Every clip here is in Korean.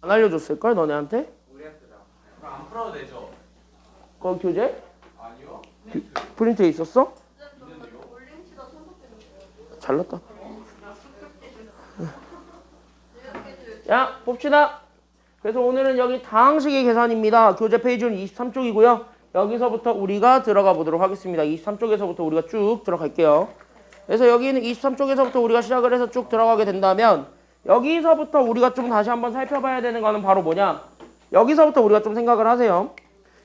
안 알려줬을걸 너네한테? 우리한테다. 그럼 안 풀어도 되죠? 거기 교재? 아니요. 프린트에 있었어? 있는데요? 잘났다. 야, 봅시다. 그래서 오늘은 여기 다항식의 계산입니다. 교재 페이지는 23쪽이고요. 여기서부터 우리가 들어가 보도록 하겠습니다. 23쪽에서부터 우리가 쭉 들어갈게요. 그래서 여기는 23쪽에서부터 우리가 시작을 해서 쭉 들어가게 된다면 여기서부터 우리가 좀 다시 한번 살펴봐야 되는 거는 바로 뭐냐? 여기서부터 우리가 좀 생각을 하세요.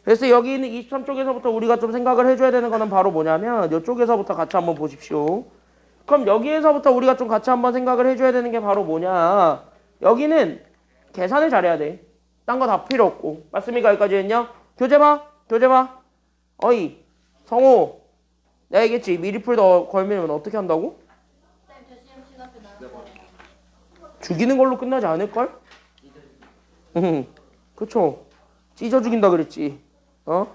그래서 여기 있는 23쪽에서부터 우리가 좀 생각을 해줘야 되는 거는 바로 뭐냐면 이쪽에서부터 같이 한번 보십시오. 그럼 여기에서부터 우리가 좀 같이 한번 생각을 해줘야 되는 게 바로 뭐냐? 여기는 계산을 잘해야 돼. 딴 거 다 필요 없고. 맞습니까? 여기까지 했냐? 교재 봐. 교재 봐. 어이. 성호. 내가 얘기했지. 미리 풀더 걸면 어떻게 한다고? 죽이는 걸로 끝나지 않을걸? 그쵸. 찢어 죽인다 그랬지. 어?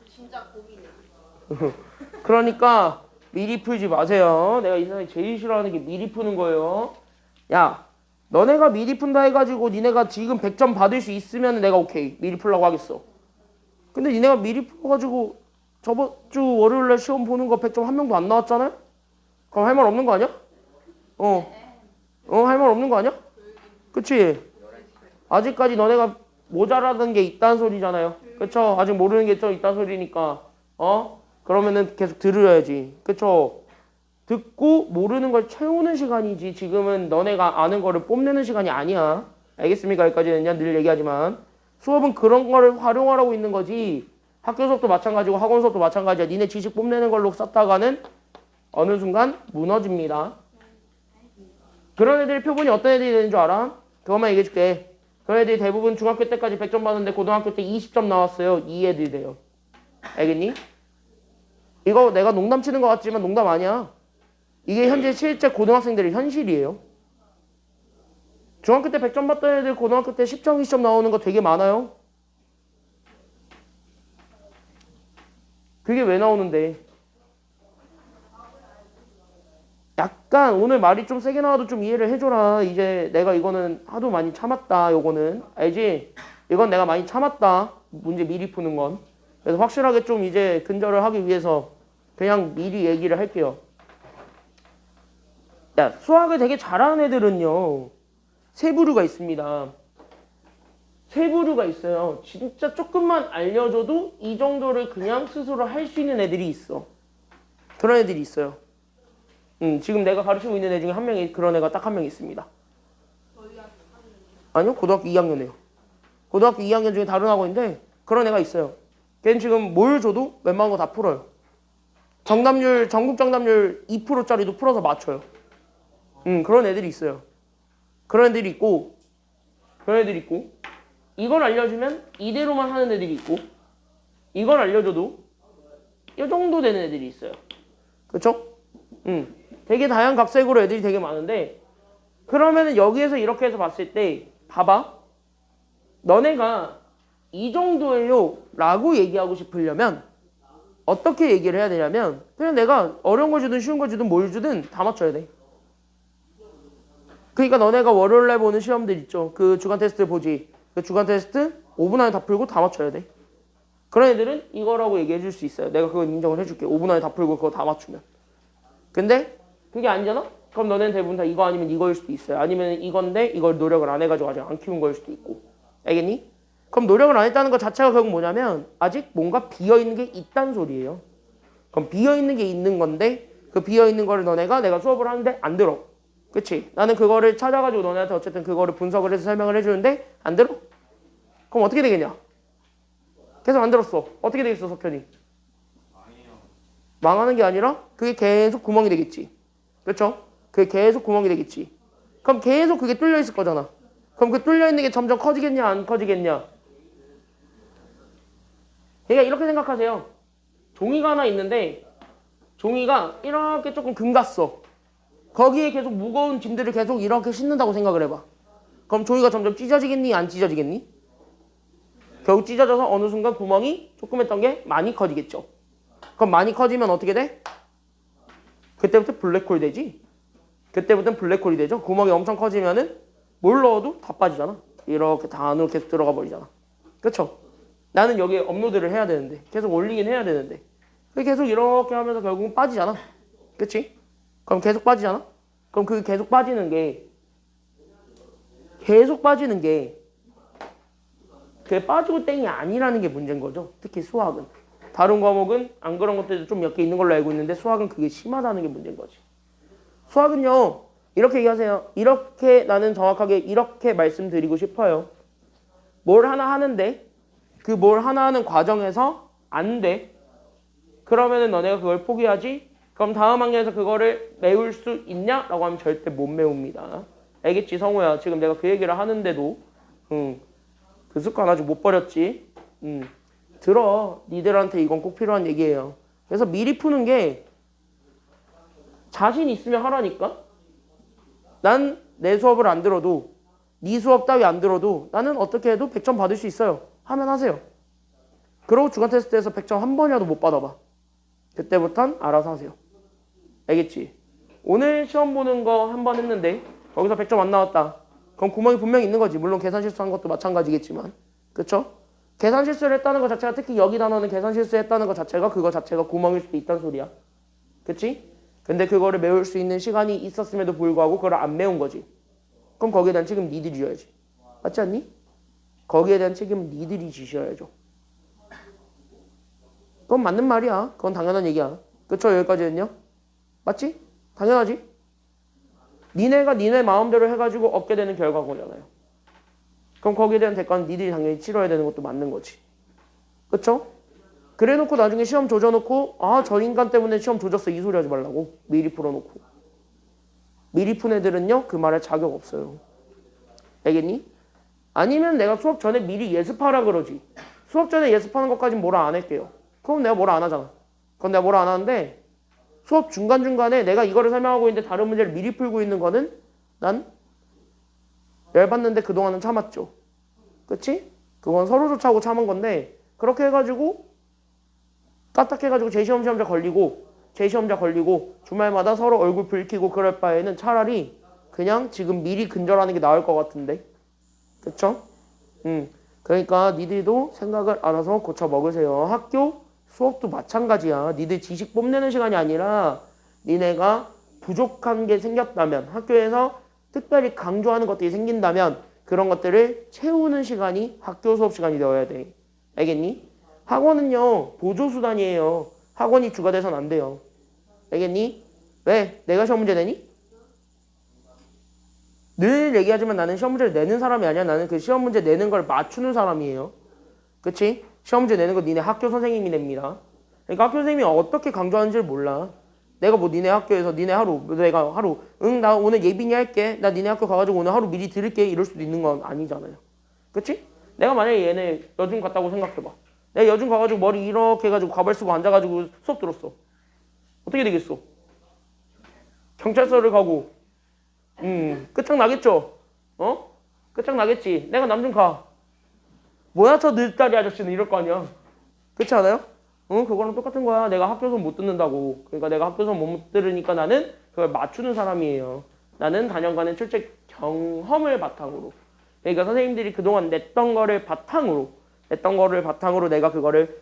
진짜 고민해. 그러니까 미리 풀지 마세요. 내가 이 세상에 제일 싫어하는 게 미리 푸는 거예요. 야, 너네가 미리 푼다 해가지고 니네가 지금 100점 받을 수 있으면 내가 오케이. 미리 풀라고 하겠어. 근데 니네가 미리 풀어가지고 저번 주 월요일날 시험 보는 거 100점 한 명도 안 나왔잖아요? 그럼 할 말 없는 거 아니야? 할 말 없는 거 아니야? 그치? 아직까지 너네가 모자라는 게 있다는 소리잖아요. 그쵸? 아직 모르는 게 좀 있다는 소리니까 그러면은 계속 들으려야지. 그쵸? 듣고 모르는 걸 채우는 시간이지 지금은 너네가 아는 거를 뽐내는 시간이 아니야. 알겠습니까? 여기까지는 늘 얘기하지만 수업은 그런 거를 활용하라고 있는 거지. 학교 수업도 마찬가지고 학원 수업도 마찬가지야. 니네 지식 뽐내는 걸로 썼다가는 어느 순간 무너집니다. 그런 애들의 표본이 어떤 애들이 되는 줄 알아? 그것만 얘기해 줄게. 그런 애들이 대부분 중학교 때까지 100점 받았는데 고등학교 때 20점 나왔어요. 이 애들이 돼요. 알겠니? 이거 내가 농담 치는 것 같지만 농담 아니야. 이게 현재 실제 고등학생들의 현실이에요. 중학교 때 100점 받던 애들 고등학교 때 10점, 20점 나오는 거 되게 많아요. 그게 왜 나오는데? 약간 오늘 말이 좀 세게 나와도 좀 이해를 해줘라. 이제 내가 이거는 하도 많이 참았다. 요거는 알지? 이건 내가 많이 참았다. 문제 미리 푸는 건. 그래서 확실하게 좀 이제 근절을 하기 위해서 그냥 미리 얘기를 할게요. 야, 수학을 되게 잘하는 애들은요. 세 부류가 있습니다. 세 부류가 있어요. 진짜 조금만 알려줘도 이 정도를 그냥 스스로 할 수 있는 애들이 있어. 그런 애들이 있어요. 지금 내가 가르치고 있는 애 중에 한 명이 그런 애가 딱 한 명 있습니다. 아니요, 고등학교 2학년이에요. 고등학교 2학년 중에 다른 학원인데 그런 애가 있어요. 걔는 지금 뭘 줘도 웬만한 거 다 풀어요. 정답률, 전국 정답률 2%짜리도 풀어서 맞춰요. 그런 애들이 있어요. 그런 애들이 있고, 이걸 알려주면 이대로만 하는 애들이 있고, 이걸 알려줘도 이 정도 되는 애들이 있어요. 그쵸? 되게 다양각색으로 애들이 되게 많은데, 그러면은 여기에서 이렇게 해서 봤을 때, 봐봐. 너네가 이 정도예요 라고 얘기하고 싶으려면 어떻게 얘기를 해야 되냐면 그냥 내가 어려운 걸 주든 쉬운 걸 주든 뭘 주든 다 맞춰야 돼. 그러니까 너네가 월요일날 보는 시험들 있죠. 그 주간 테스트 보지. 그 주간 테스트 5분 안에 다 풀고 다 맞춰야 돼. 그런 애들은 이거라고 얘기해 줄 수 있어요. 내가 그걸 인정을 해줄게. 5분 안에 다 풀고 그거 다 맞추면. 근데 그게 아니잖아? 그럼 너네는 대부분 다 이거 아니면 이거일 수도 있어요. 아니면 이건데 이걸 노력을 안 해가지고 아직 안 키운 거일 수도 있고. 알겠니? 그럼 노력을 안 했다는 것 자체가 결국 뭐냐면 아직 뭔가 비어있는 게 있다는 소리예요. 그럼 비어있는 게 있는 건데 그 비어있는 거를 너네가 내가 수업을 하는데 안 들어. 그치? 나는 그거를 찾아가지고 너네한테 어쨌든 그거를 분석을 해서 설명을 해주는데 안 들어? 그럼 어떻게 되겠냐? 계속 안 들었어. 어떻게 되겠어, 석현이? 망하는 게 아니라 그게 계속 구멍이 되겠지. 그렇죠? 그게 계속 구멍이 되겠지. 그럼 계속 그게 뚫려 있을 거잖아. 그럼 그 뚫려 있는 게 점점 커지겠냐, 안 커지겠냐? 그러니까 이렇게 생각하세요. 종이가 하나 있는데 종이가 이렇게 조금 금 갔어. 거기에 계속 무거운 짐들을 계속 이렇게 싣는다고 생각을 해봐. 그럼 종이가 점점 찢어지겠니, 안 찢어지겠니? 결국 찢어져서 어느 순간 구멍이 조금 했던 게 많이 커지겠죠. 그럼 많이 커지면 어떻게 돼? 그때부터 블랙홀 되지. 그때부터는 블랙홀이 되죠. 구멍이 엄청 커지면은 뭘 넣어도 다 빠지잖아. 이렇게 다 안으로 계속 들어가 버리잖아. 그쵸? 나는 여기에 업로드를 해야 되는데 계속 올리긴 해야 되는데 계속 이렇게 하면서 결국은 빠지잖아. 그치? 그럼 계속 빠지잖아? 그럼 그 계속 빠지는 게 그게 빠지고 땡이 아니라는 게 문제인 거죠. 특히 수학은. 다른 과목은 안 그런 것들도 좀 몇 개 있는 걸로 알고 있는데 수학은 그게 심하다는 게 문제인 거지. 수학은요. 이렇게 얘기하세요. 이렇게 나는 정확하게 이렇게 말씀드리고 싶어요. 뭘 하나 하는데 그 뭘 하나 하는 과정에서 안 돼. 그러면은 너네가 그걸 포기하지? 그럼 다음 학년에서 그거를 메울 수 있냐? 라고 하면 절대 못 메웁니다. 알겠지 성우야? 지금 내가 그 얘기를 하는데도 그 습관 아직 못 버렸지? 들어. 니들한테 이건 꼭 필요한 얘기예요. 그래서 미리 푸는 게 자신 있으면 하라니까? 난 내 수업을 안 들어도 네 수업 따위 안 들어도 나는 어떻게 해도 100점 받을 수 있어요. 하면 하세요. 그러고 주간 테스트에서 100점 한 번이라도 못 받아봐. 그때부턴 알아서 하세요. 알겠지? 오늘 시험 보는 거 한 번 했는데 거기서 100점 안 나왔다. 그럼 구멍이 분명히 있는 거지. 물론 계산 실수한 것도 마찬가지겠지만. 그쵸? 계산 실수를 했다는 것 자체가 특히 여기 단어는 계산 실수했다는 것 자체가 그거 자체가 구멍일 수도 있다는 소리야. 그치? 근데 그거를 메울 수 있는 시간이 있었음에도 불구하고 그걸 안 메운 거지. 그럼 거기에 대한 책임 니들이 져야지. 맞지 않니? 거기에 대한 책임 니들이 지셔야죠. 그건 맞는 말이야. 그건 당연한 얘기야. 그쵸? 여기까지는요? 맞지? 당연하지? 니네가 니네 마음대로 해가지고 얻게 되는 결과거잖아요. 그럼 거기에 대한 대가는 니들이 당연히 치러야 되는 것도 맞는 거지. 그쵸? 그래놓고 나중에 시험 조져놓고 아, 저 인간 때문에 시험 조졌어 이 소리 하지 말라고. 미리 풀어놓고. 미리 푼 애들은요 그 말에 자격 없어요. 알겠니? 아니면 내가 수업 전에 미리 예습하라 그러지. 수업 전에 예습하는 것까진 뭐라 안 할게요. 그럼 내가 뭐라 안 하잖아. 그건 내가 뭐라 안 하는데 수업 중간중간에 내가 이거를 설명하고 있는데 다른 문제를 미리 풀고 있는 거는 난 열받는데 그동안은 참았죠. 그치? 그건 서로 좋자고 참은 건데 그렇게 해가지고 까딱해가지고 재시험자 걸리고 주말마다 서로 얼굴 붉히고 그럴 바에는 차라리 그냥 지금 미리 근절하는 게 나을 것 같은데. 그쵸? 그러니까 니들도 생각을 알아서 고쳐 먹으세요. 학교 수업도 마찬가지야. 니들 지식 뽐내는 시간이 아니라 니네가 부족한 게 생겼다면 학교에서 특별히 강조하는 것들이 생긴다면 그런 것들을 채우는 시간이 학교 수업 시간이 되어야 돼. 알겠니? 학원은요 보조수단이에요. 학원이 주가 돼선 안 돼요. 알겠니? 왜? 내가 시험 문제 내니? 늘 얘기하지만 나는 시험 문제를 내는 사람이 아니야. 나는 그 시험 문제 내는 걸 맞추는 사람이에요. 그치? 시험 문제 내는 거 니네 학교 선생님이 냅니다. 그러니까 학교 선생님이 어떻게 강조하는지를 몰라. 내가 뭐 니네 학교에서 내가 하루 나 오늘 예빈이 할게. 나 니네 학교 가가지고 오늘 하루 미리 들을게. 이럴 수도 있는 건 아니잖아요. 그치? 내가 만약에 얘네 여중 갔다고 생각해봐. 내가 여중 가가지고 머리 이렇게 해가지고 가발 쓰고 앉아가지고 수업 들었어. 어떻게 되겠어? 경찰서를 가고 끝장나겠죠? 끝장나겠지. 내가 남중 가. 뭐야 저 늙다리 아저씨는 이럴 거 아니야. 그렇지 않아요? 그거랑 똑같은 거야. 내가 학교 수업 못 듣는다고. 그러니까 내가 학교 수업 못 들으니까 나는 그걸 맞추는 사람이에요. 나는 단연간의 출제 경험을 바탕으로. 그러니까 선생님들이 그동안 냈던 거를 바탕으로 내가 그거를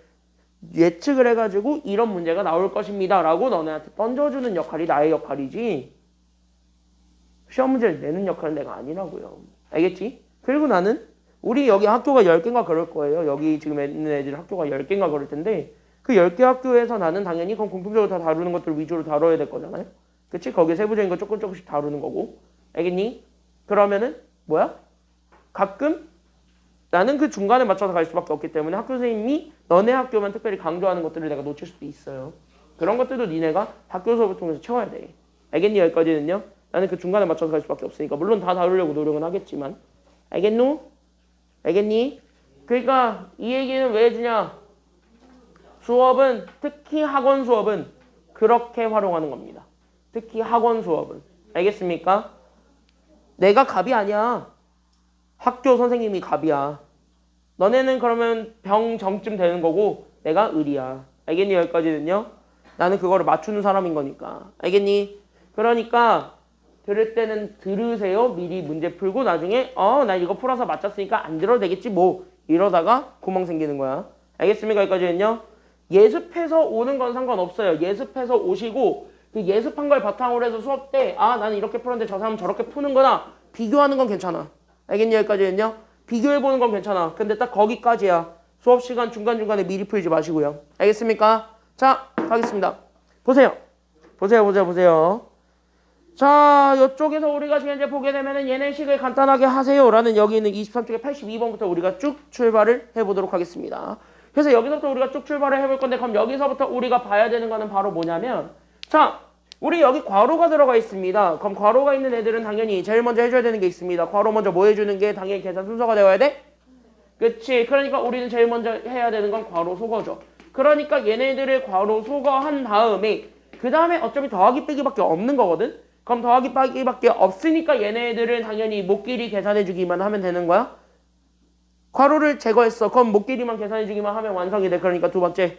예측을 해가지고 이런 문제가 나올 것입니다 라고 너네한테 던져주는 역할이 나의 역할이지 시험 문제를 내는 역할은 내가 아니라고요. 알겠지? 그리고 나는 우리 여기 학교가 10개인가 그럴 거예요. 여기 지금 있는 애들 학교가 10개인가 그럴 텐데 그 10개 학교에서 나는 당연히 그건 공통적으로 다 다루는 것들 위주로 다뤄야 될 거잖아요. 그치? 거기에 세부적인 거 조금씩 다루는 거고. 알겠니? 그러면은 뭐야? 가끔 나는 그 중간에 맞춰서 갈 수밖에 없기 때문에 학교 선생님이 너네 학교만 특별히 강조하는 것들을 내가 놓칠 수도 있어요. 그런 것들도 니네가 학교 수업을 통해서 채워야 돼. 알겠니? 여기까지는요? 나는 그 중간에 맞춰서 갈 수밖에 없으니까 물론 다 다루려고 노력은 하겠지만 알겠노? 알겠니? 그러니까 이 얘기는 왜 해주냐? 수업은 특히 학원 수업은 그렇게 활용하는 겁니다. 특히 학원 수업은. 알겠습니까? 내가 갑이 아니야. 학교 선생님이 갑이야. 너네는 그러면 병정쯤 되는 거고 내가 을이야. 알겠니? 여기까지는요? 나는 그거를 맞추는 사람인 거니까. 알겠니? 그러니까 들을 때는 들으세요. 미리 문제 풀고 나중에 나 이거 풀어서 맞췄으니까 안 들어도 되겠지 뭐 이러다가 구멍 생기는 거야. 알겠습니까? 여기까지는요. 예습해서 오는 건 상관없어요. 예습해서 오시고 그 예습한 걸 바탕으로 해서 수업 때 나는 이렇게 풀었는데 저 사람은 저렇게 푸는구나 비교하는 건 괜찮아. 알겠니? 여기까지는요. 비교해보는 건 괜찮아. 근데 딱 거기까지야. 수업 시간 중간중간에 미리 풀지 마시고요. 알겠습니까? 자, 가겠습니다. 보세요. 보세요. 자, 이쪽에서 우리가 지금 이제 보게 되면은 얘네 식을 간단하게 하세요라는 여기 있는 23쪽에 82번부터 우리가 쭉 출발을 해보도록 하겠습니다. 그래서 여기서부터 우리가 쭉 출발을 해볼 건데 그럼 여기서부터 우리가 봐야 되는 거는 바로 뭐냐면 자, 우리 여기 괄호가 들어가 있습니다. 그럼 괄호가 있는 애들은 당연히 제일 먼저 해줘야 되는 게 있습니다. 괄호 먼저 뭐 해주는 게 당연히 계산 순서가 되어야 돼? 그치? 그러니까 우리는 제일 먼저 해야 되는 건 괄호 소거죠. 그러니까 얘네들을 괄호 소거한 다음에 그 다음에 어차피 더하기 빼기밖에 없는 거거든? 그럼 더하기 빼기밖에 없으니까 얘네들은 당연히 목끼리 계산해주기만 하면 되는 거야. 괄호를 제거했어. 그럼 목끼리만 계산해주기만 하면 완성이 돼. 그러니까 두 번째.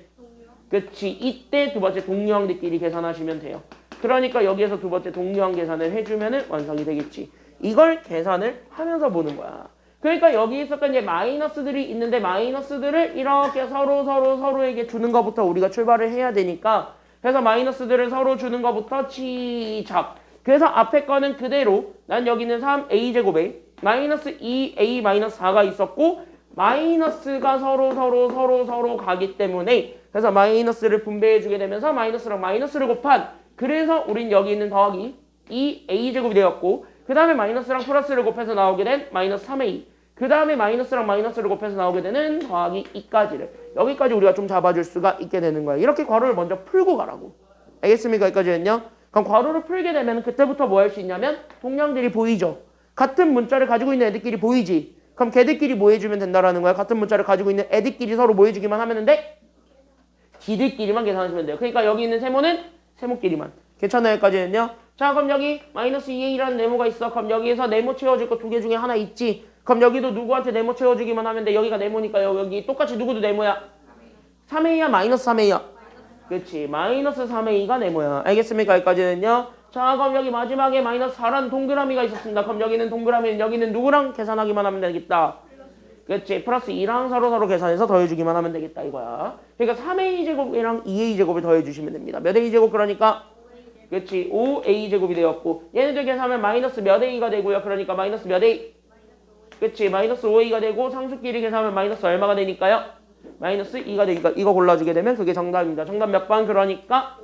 그치? 이때 두 번째 동류항들끼리 계산하시면 돼요. 그러니까 여기에서 두 번째 동류항 계산을 해주면 완성이 되겠지. 이걸 계산을 하면서 보는 거야. 그러니까 여기 있었던 이제 마이너스들이 있는데 마이너스들을 이렇게 서로에게 주는 것부터 우리가 출발을 해야 되니까 그래서 마이너스들을 서로 주는 것부터 시작. 그래서 앞에 거는 그대로 난 여기는 3a제곱에 마이너스 2a 마이너스 4가 있었고 마이너스가 서로 가기 때문에 그래서 마이너스를 분배해주게 되면서 마이너스랑 마이너스를 곱한 그래서 우린 여기 있는 더하기 2a제곱이 되었고 그 다음에 마이너스랑 플러스를 곱해서 나오게 된 마이너스 3a 그 다음에 마이너스랑 마이너스를 곱해서 나오게 되는 더하기 2까지를 여기까지 우리가 좀 잡아줄 수가 있게 되는 거야. 이렇게 괄호를 먼저 풀고 가라고. 알겠습니까? 여기까지는요. 그럼 괄호를 풀게 되면 그때부터 뭐 할 수 있냐면 동량들이 보이죠. 같은 문자를 가지고 있는 애들끼리 보이지. 그럼 걔들끼리 뭐 해주면 된다라는 거야. 같은 문자를 가지고 있는 애들끼리 서로 뭐 해주기만 하면 돼? 지들끼리만 계산하시면 돼요. 그러니까 여기 있는 세모는 세모끼리만. 괜찮아요? 여기까지는요. 자 그럼 여기 마이너스 2a라는 네모가 있어. 그럼 여기에서 네모 채워줄 거 두 개 중에 하나 있지. 그럼 여기도 누구한테 네모 채워주기만 하면 돼. 여기가 네모니까 여기 똑같이 누구도 네모야. 3a야 마이너스 3a야. 그렇지. 마이너스 3a가 네모야. 알겠습니까? 여기까지는요. 자 그럼 여기 마지막에 마이너스 4라는 동그라미가 있었습니다. 그럼 여기는 동그라미는 여기는 누구랑 계산하기만 하면 되겠다. 그렇지. 플러스 2랑 서로 계산해서 더해주기만 하면 되겠다 이거야. 그러니까 3a제곱이랑 2a제곱을 더해주시면 됩니다. 몇 a제곱 그러니까? 그렇지. 5a제곱이 되었고 얘네들 계산하면 마이너스 몇 a가 되고요. 그러니까 마이너스 몇 a? 그렇지. 마이너스 5a가 되고 상수끼리 계산하면 마이너스 얼마가 되니까요? 마이너스 2가 되니까 이거 골라주게 되면 그게 정답입니다. 정답 몇 번? 그러니까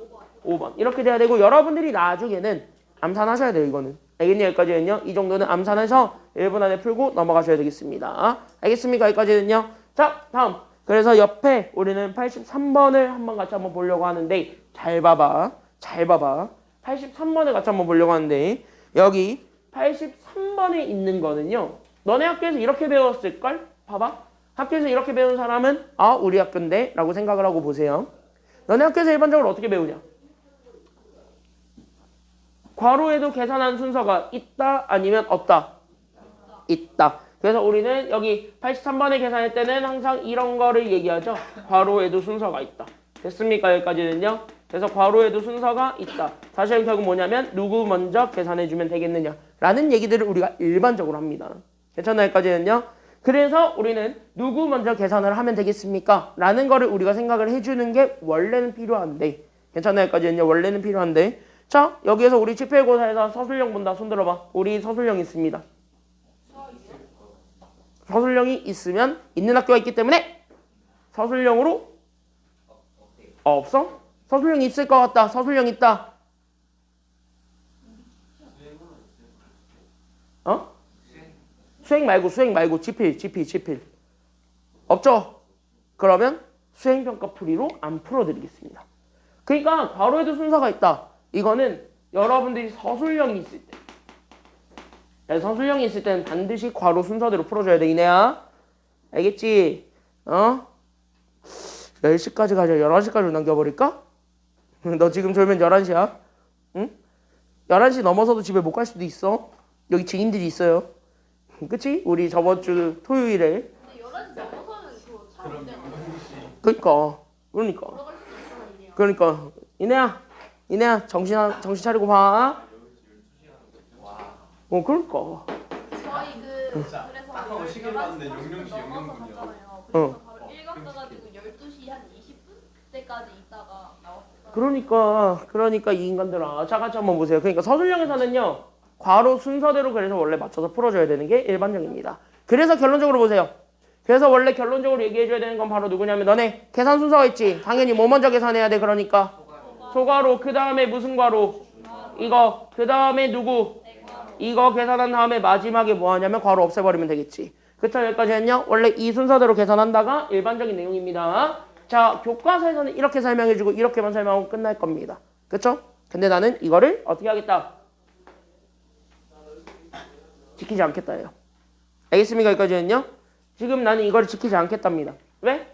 5번. 이렇게 돼야 되고 여러분들이 나중에는 암산하셔야 돼요. 이거는. 알겠니? 여기까지는요. 이 정도는 암산해서 1분 안에 풀고 넘어가셔야 되겠습니다. 알겠습니까? 여기까지는요. 자 다음. 그래서 옆에 우리는 83번을 한번 같이 한번 보려고 하는데 잘 봐봐. 83번을 같이 한번 보려고 하는데 여기 83번에 있는 거는요. 너네 학교에서 이렇게 배웠을걸? 봐봐. 학교에서 이렇게 배운 사람은 우리 학교인데 라고 생각을 하고 보세요. 너네 학교에서 일반적으로 어떻게 배우냐? 괄호에도 계산한 순서가 있다 아니면 없다? 있다. 그래서 우리는 여기 83번에 계산할 때는 항상 이런 거를 얘기하죠. 괄호에도 순서가 있다. 됐습니까? 여기까지는요. 그래서 괄호에도 순서가 있다. 사실 결국 뭐냐면 누구 먼저 계산해주면 되겠느냐 라는 얘기들을 우리가 일반적으로 합니다. 괜찮나요? 여기까지는요. 그래서 우리는 누구 먼저 계산을 하면 되겠습니까? 라는 거를 우리가 생각을 해주는 게 원래는 필요한데 괜찮나요? 여기까지는요. 원래는 필요한데 자 여기에서 우리 지필고사에서 서술형 본다. 손 들어봐. 우리 서술형 있습니다. 서술형이 있으면 있는 학교가 있기 때문에 서술형으로 없어? 서술형 있을 것 같다. 서술형 있다. 수행 말고 지필. 없죠? 그러면 수행평가 풀이로 안 풀어드리겠습니다. 그러니까 괄호에도 순서가 있다. 이거는 여러분들이 서술형이 있을 때 서술형이 있을 때는 반드시 괄호 순서대로 풀어줘야 돼. 이내야. 알겠지? 10시까지 가자. 11시까지로 남겨버릴까? 너 지금 졸면 11시야. 응? 11시 넘어서도 집에 못 갈 수도 있어. 여기 증인들이 있어요. 그치? 우리 저번 주 토요일에. 근데 11시 넘어서는 그거 차못 되나? 그러니까 이내야 정신 차리고 봐. 그러니까. 저희 그래서 딱 하고 시계를 봤는데 11시 00시 30분 넘어서 00분이요. 갔잖아요. 그래서 바로 일각 가가지고 12시 한 20분 때까지 있다가 나왔어요. 그러니까 이 인간들아. 자, 같이 한번 보세요. 그러니까 서술형에서는요. 괄호 순서대로 그래서 원래 맞춰서 풀어줘야 되는 게 일반적입니다. 그래서 결론적으로 보세요. 그래서 원래 결론적으로 얘기해줘야 되는 건 바로 누구냐면 너네 계산 순서가 있지. 당연히 뭐 먼저 계산해야 돼. 그러니까 소괄호 그 다음에 무슨 괄호? 이거 그 다음에 누구? 이거 계산한 다음에 마지막에 뭐 하냐면 괄호 없애버리면 되겠지. 그쵸? 여기까지는요. 원래 이 순서대로 계산한다가 일반적인 내용입니다. 자, 교과서에서는 이렇게 설명해주고 이렇게만 설명하고 끝날 겁니다. 그쵸? 근데 나는 이거를 어떻게 하겠다? 지키지 않겠다예요. 알겠습니까? 여기까지는요. 지금 나는 이걸 지키지 않겠답니다. 왜?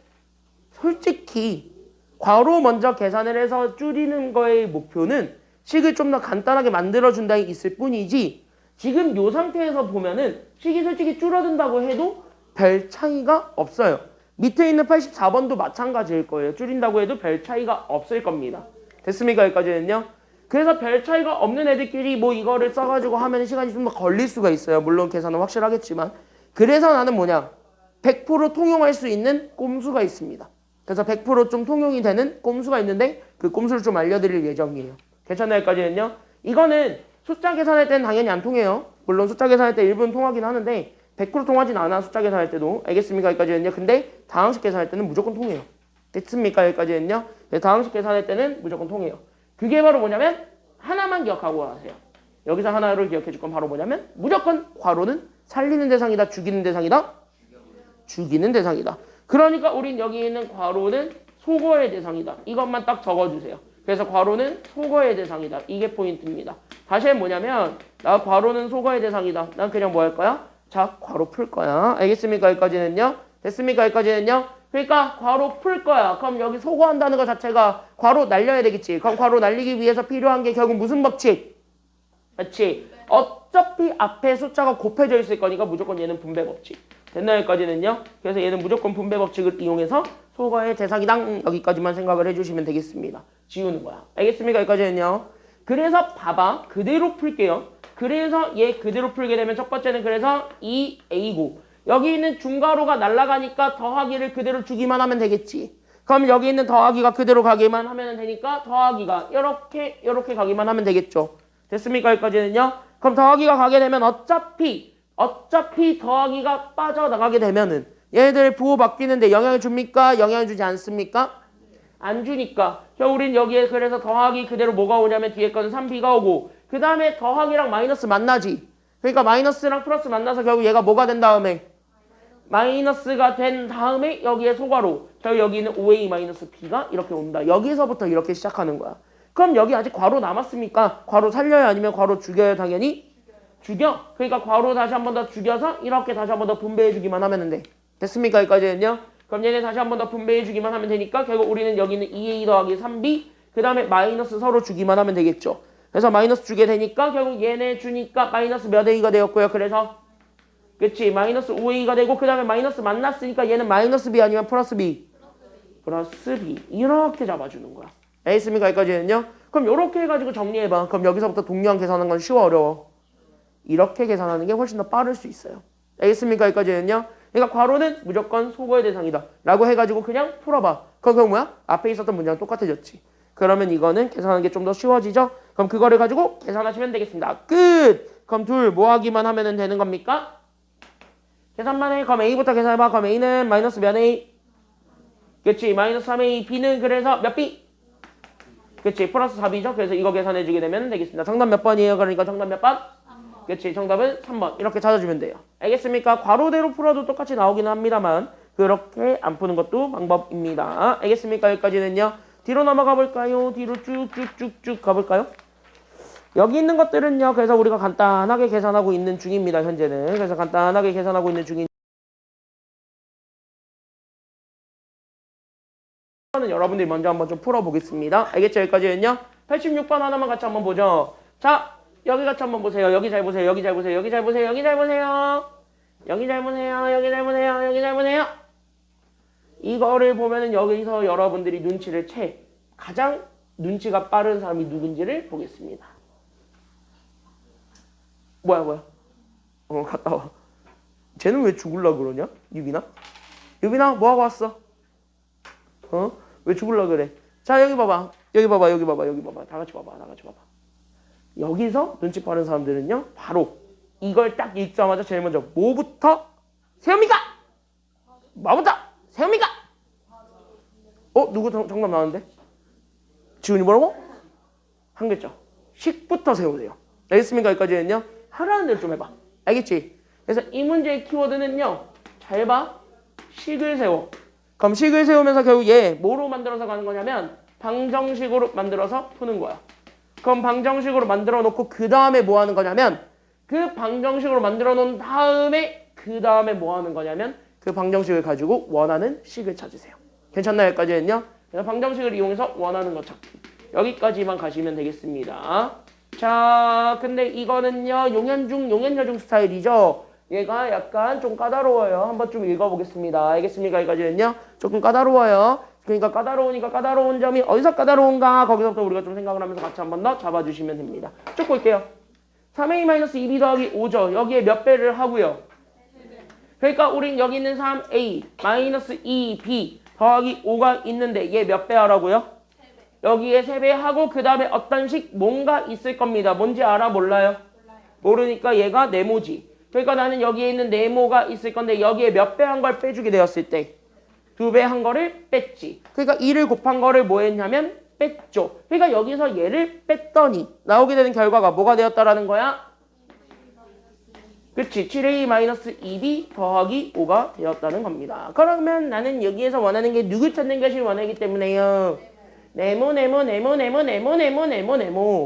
솔직히 괄호 먼저 계산을 해서 줄이는 거의 목표는 식을 좀 더 간단하게 만들어준다 있을 뿐이지 지금 이 상태에서 보면은 식이 솔직히 줄어든다고 해도 별 차이가 없어요. 밑에 있는 84번도 마찬가지일 거예요. 줄인다고 해도 별 차이가 없을 겁니다. 됐습니까? 여기까지는요. 그래서 별 차이가 없는 애들끼리 뭐 이거를 써가지고 하면 시간이 좀 더 걸릴 수가 있어요. 물론 계산은 확실하겠지만. 그래서 나는 뭐냐? 100% 통용할 수 있는 꼼수가 있습니다. 그래서 100% 좀 통용이 되는 꼼수가 있는데 그 꼼수를 좀 알려드릴 예정이에요. 괜찮나요? 여기까지는요. 이거는 숫자 계산할 때는 당연히 안 통해요. 물론 숫자 계산할 때 일부는 통하긴 하는데 100% 통하진 않아. 숫자 계산할 때도. 알겠습니까? 여기까지는요. 근데 다항식 계산할 때는 무조건 통해요. 됐습니까? 여기까지는요. 다항식 계산할 때는 무조건 통해요. 그게 바로 뭐냐면 하나만 기억하고 가세요. 여기서 하나를 기억해 줄 건 바로 뭐냐면 무조건 괄호는 살리는 대상이다. 죽이는 대상이다. 죽이는 대상이다. 그러니까 우린 여기 있는 괄호는 소거의 대상이다. 이것만 딱 적어주세요. 그래서 괄호는 소거의 대상이다. 이게 포인트입니다. 다시 뭐냐면 나 괄호는 소거의 대상이다. 난 그냥 뭐 할 거야? 자, 괄호 풀 거야. 알겠습니까? 여기까지는요. 됐습니까? 여기까지는요. 그러니까 괄호 풀 거야. 그럼 여기 소거한다는 것 자체가 괄호 날려야 되겠지. 그럼 괄호 날리기 위해서 필요한 게 결국 무슨 법칙? 그렇지. 어차피 앞에 숫자가 곱해져 있을 거니까 무조건 얘는 분배 법칙. 됐나요? 여기까지는요. 그래서 얘는 무조건 분배 법칙을 이용해서 소거의 대상이당 여기까지만 생각을 해주시면 되겠습니다. 지우는 거야. 알겠습니까? 여기까지는요. 그래서 봐봐. 그대로 풀게요. 그래서 얘 그대로 풀게 되면 첫 번째는 그래서 2a고 여기 있는 중괄호가 날아가니까 더하기를 그대로 주기만 하면 되겠지. 그럼 여기 있는 더하기가 그대로 가기만 하면 되니까 더하기가 이렇게 가기만 하면 되겠죠. 됐습니까? 여기까지는요. 그럼 더하기가 가게 되면 어차피 더하기가 빠져나가게 되면은 얘들 부호 바뀌는데 영향을 줍니까? 영향을 주지 않습니까? 안 주니까 우린 여기에 그래서 더하기 그대로 뭐가 오냐면 뒤에 거는 3b가 오고 그 다음에 더하기랑 마이너스 만나지. 그러니까 마이너스랑 플러스 만나서 결국 얘가 뭐가 된 다음에 마이너스가 된 다음에 여기에 소괄호 결국 여기는 5a-b가 이렇게 온다. 여기서부터 이렇게 시작하는 거야. 그럼 여기 아직 괄호 남았습니까? 괄호 살려야 아니면 괄호 죽여야? 당연히 죽여. 그러니까 괄호 다시 한 번 더 죽여서 이렇게 다시 한 번 더 분배해 주기만 하면 돼. 됐습니까? 여기까지는요. 그럼 얘네 다시 한 번 더 분배해 주기만 하면 되니까 결국 우리는 여기는 2a 더하기 3b 그 다음에 마이너스 서로 주기만 하면 되겠죠. 그래서 마이너스 주게 되니까 결국 얘네 주니까 마이너스 몇 a가 되었고요. 그래서 그치 마이너스 5a가 되고 그 다음에 마이너스 만났으니까 얘는 마이너스 b 아니면 플러스 b 플러스 b 이렇게 잡아주는 거야. 알겠습니까? 여기까지는요. 그럼 이렇게 해가지고 정리해봐. 그럼 여기서부터 동료항 계산하는 건 쉬워 어려워? 이렇게 계산하는 게 훨씬 더 빠를 수 있어요. 알겠습니까? 여기까지는요. 그러니까 괄호는 무조건 소거의 대상이다 라고 해가지고 그냥 풀어봐. 그럼 뭐야? 앞에 있었던 문장은 똑같아졌지. 그러면 이거는 계산하는 게 좀 더 쉬워지죠? 그럼 그거를 가지고 계산하시면 되겠습니다. 끝! 그럼 둘 뭐 하기만 하면 되는 겁니까? 계산만 해. 그럼 a부터 계산해봐. 그럼 a는 마이너스 몇 a? 그치 마이너스 3a. b는 그래서 몇 b? 그치 플러스 4b죠? 그래서 이거 계산해주게 되면 되겠습니다. 정답 몇 번이에요? 그러니까 정답 몇 번? 3번. 그치 정답은 3번. 이렇게 찾아주면 돼요. 알겠습니까? 괄호대로 풀어도 똑같이 나오기는 합니다만 그렇게 안 푸는 것도 방법입니다. 알겠습니까? 여기까지는요. 뒤로 넘어가 볼까요? 뒤로 쭉쭉쭉쭉 가볼까요? 여기 있는 것들은요. 그래서 우리가 간단하게 계산하고 있는 중입니다. 현재는. 그래서 간단하게 계산하고 있는 중인 는 여러분들이 먼저 한번 좀 풀어보겠습니다. 알겠죠? 여기까지는요. 86번 하나만 같이 한번 보죠. 자, 여기 같이 한번 보세요. 여기 잘 보세요. 여기 잘 보세요. 여기 잘 보세요. 여기 잘 보세요. 여기 잘 보세요. 여기 잘 보세요. 여기 잘 보세요. 이거를 보면은 여기서 여러분들이 눈치를 가장 눈치가 빠른 사람이 누군지를 보겠습니다. 뭐야? 갔다 와. 쟤는 왜 죽을라 그러냐? 유빈아 뭐 하고 왔어? 왜 죽을라 그래? 자 여기 봐봐. 다 같이 봐봐. 여기서 눈치 빠른 사람들은요 바로 이걸 딱 읽자마자 제일 먼저 뭐부터 세웁니까? 뭐부터 세웁니까? 누구 정답 나왔는데? 지훈이 뭐라고? 한 글자. 식부터 세우세요. 알겠습니까? 여기까지는요. 하라는 대로 좀 해봐. 알겠지? 그래서 이 문제의 키워드는요. 잘 봐. 식을 세워. 그럼 식을 세우면서 결국 얘 뭐로 만들어서 가는 거냐면 방정식으로 만들어서 푸는 거야. 그럼 방정식으로 만들어 놓고 그 다음에 뭐 하는 거냐면 그 방정식으로 만들어 놓은 다음에 그 다음에 뭐 하는 거냐면 그 방정식을 가지고 원하는 식을 찾으세요. 괜찮나요? 여기까지는요. 그래서 방정식을 이용해서 원하는 거 찾기. 여기까지만 가시면 되겠습니다. 자, 근데 이거는요. 용현여중 스타일이죠. 얘가 약간 좀 까다로워요. 한번 좀 읽어보겠습니다. 알겠습니까? 여기까지는요. 조금 까다로워요. 그러니까 까다로운 점이 어디서 까다로운가 거기서부터 우리가 좀 생각을 하면서 같이 한번 더 잡아주시면 됩니다. 쭉 볼게요. 3a-2b 더하기 5죠. 여기에 몇 배를 하고요. 그러니까 우린 여기 있는 3a 마이너스 2b 더하기 5가 있는데 얘 몇 배 하라고요? 여기에 3배 하고 그 다음에 어떤 식 뭔가 있을 겁니다. 뭔지 알아? 몰라요? 모르니까 얘가 네모지. 그러니까 나는 여기에 있는 네모가 있을 건데 여기에 몇 배 한 걸 빼주게 되었을 때 2배 한 거를 뺐지. 그러니까 2를 곱한 거를 뭐 했냐면 뺐죠. 그러니까 여기서 얘를 뺐더니 나오게 되는 결과가 뭐가 되었다라는 거야? 그치. 7a-2b 더하기 5가 되었다는 겁니다. 그러면 나는 여기에서 원하는 게 누구 찾는 것이 원하기 때문에요. 네모.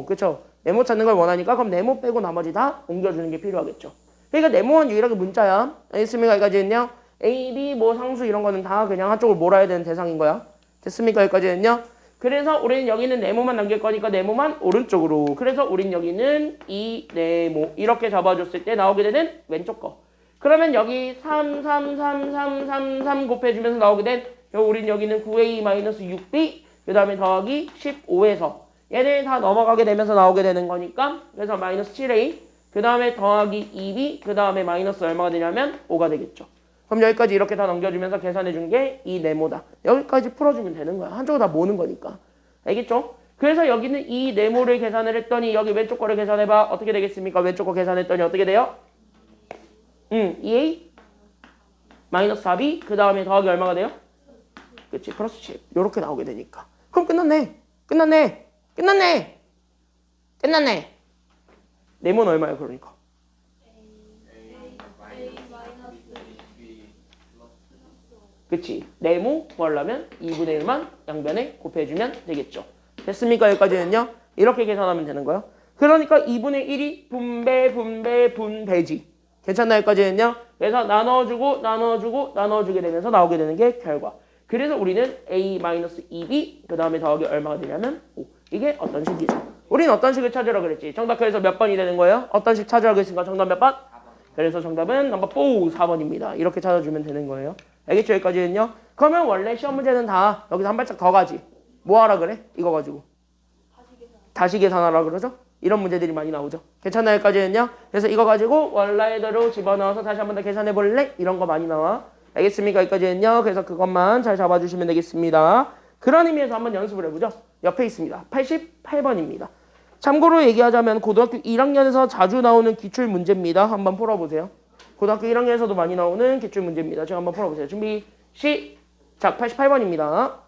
그쵸. 네모 찾는 걸 원하니까 그럼 네모 빼고 나머지 다 옮겨주는 게 필요하겠죠. 그러니까 네모는 유일하게 문자야. 알겠습니까? 여기까지는요. A, B, 뭐 상수 이런 거는 다 그냥 한쪽을 몰아야 되는 대상인 거야. 됐습니까? 여기까지는요. 그래서 우리는 여기는 네모만 남길 거니까 네모만 오른쪽으로. 그래서 우린 여기는 이 네모 이렇게 잡아줬을 때 나오게 되는 왼쪽 거. 그러면 여기 3 곱해주면서 나오게 된 우린 여기는 9a-6b 그 다음에 더하기 15에서 얘네 다 넘어가게 되면서 나오게 되는 거니까 그래서 마이너스 7a 그 다음에 더하기 2b 그 다음에 마이너스 얼마가 되냐면 5가 되겠죠. 그럼 여기까지 이렇게 다 넘겨주면서 계산해 준 게 이 네모다. 여기까지 풀어주면 되는 거야. 한쪽을 다 모는 거니까. 알겠죠? 그래서 여기는 이 네모를 계산을 했더니 여기 왼쪽 거를 계산해봐. 어떻게 되겠습니까? 왼쪽 거 계산했더니 어떻게 돼요? 2a 마이너스 4b 그 다음에 더하기 얼마가 돼요? 그치? 플러스 10. 이렇게 나오게 되니까. 그럼 끝났네. 네모는 얼마예요? 그러니까. 그치. 네모 구하려면 2분의 1만 양변에 곱해주면 되겠죠. 됐습니까? 여기까지는요. 이렇게 계산하면 되는 거예요. 그러니까 2분의 1이 분배지. 괜찮나요? 여기까지는요. 그래서 나눠주게 되면서 나오게 되는 게 결과. 그래서 우리는 a-2b 그 다음에 더하기 얼마가 되냐면 5. 이게 어떤 식이죠. 우리는 어떤 식을 찾으라 그랬지. 정답 그래서 몇 번이 되는 거예요? 어떤 식 찾으라 그랬으니까 정답 몇 번? 4번. 그래서 정답은 넘버 4번입니다. 이렇게 찾아주면 되는 거예요. 알겠죠? 여기까지는요. 그러면 원래 시험 문제는 다 여기서 한 발짝 더 가지. 뭐 하라 그래? 이거 가지고. 다시 계산하라 그러죠? 이런 문제들이 많이 나오죠. 괜찮나요? 여기까지는요. 그래서 이거 가지고 원라이더로 집어넣어서 다시 한 번 더 계산해 볼래? 이런 거 많이 나와. 알겠습니까? 여기까지는요. 그래서 그것만 잘 잡아주시면 되겠습니다. 그런 의미에서 한번 연습을 해보죠. 옆에 있습니다. 88번입니다. 참고로 얘기하자면 고등학교 1학년에서 자주 나오는 기출 문제입니다. 한번 풀어보세요. 고등학교 1학년에서도 많이 나오는 기출 문제입니다. 지금 한번 풀어보세요. 준비 시작. 88번입니다.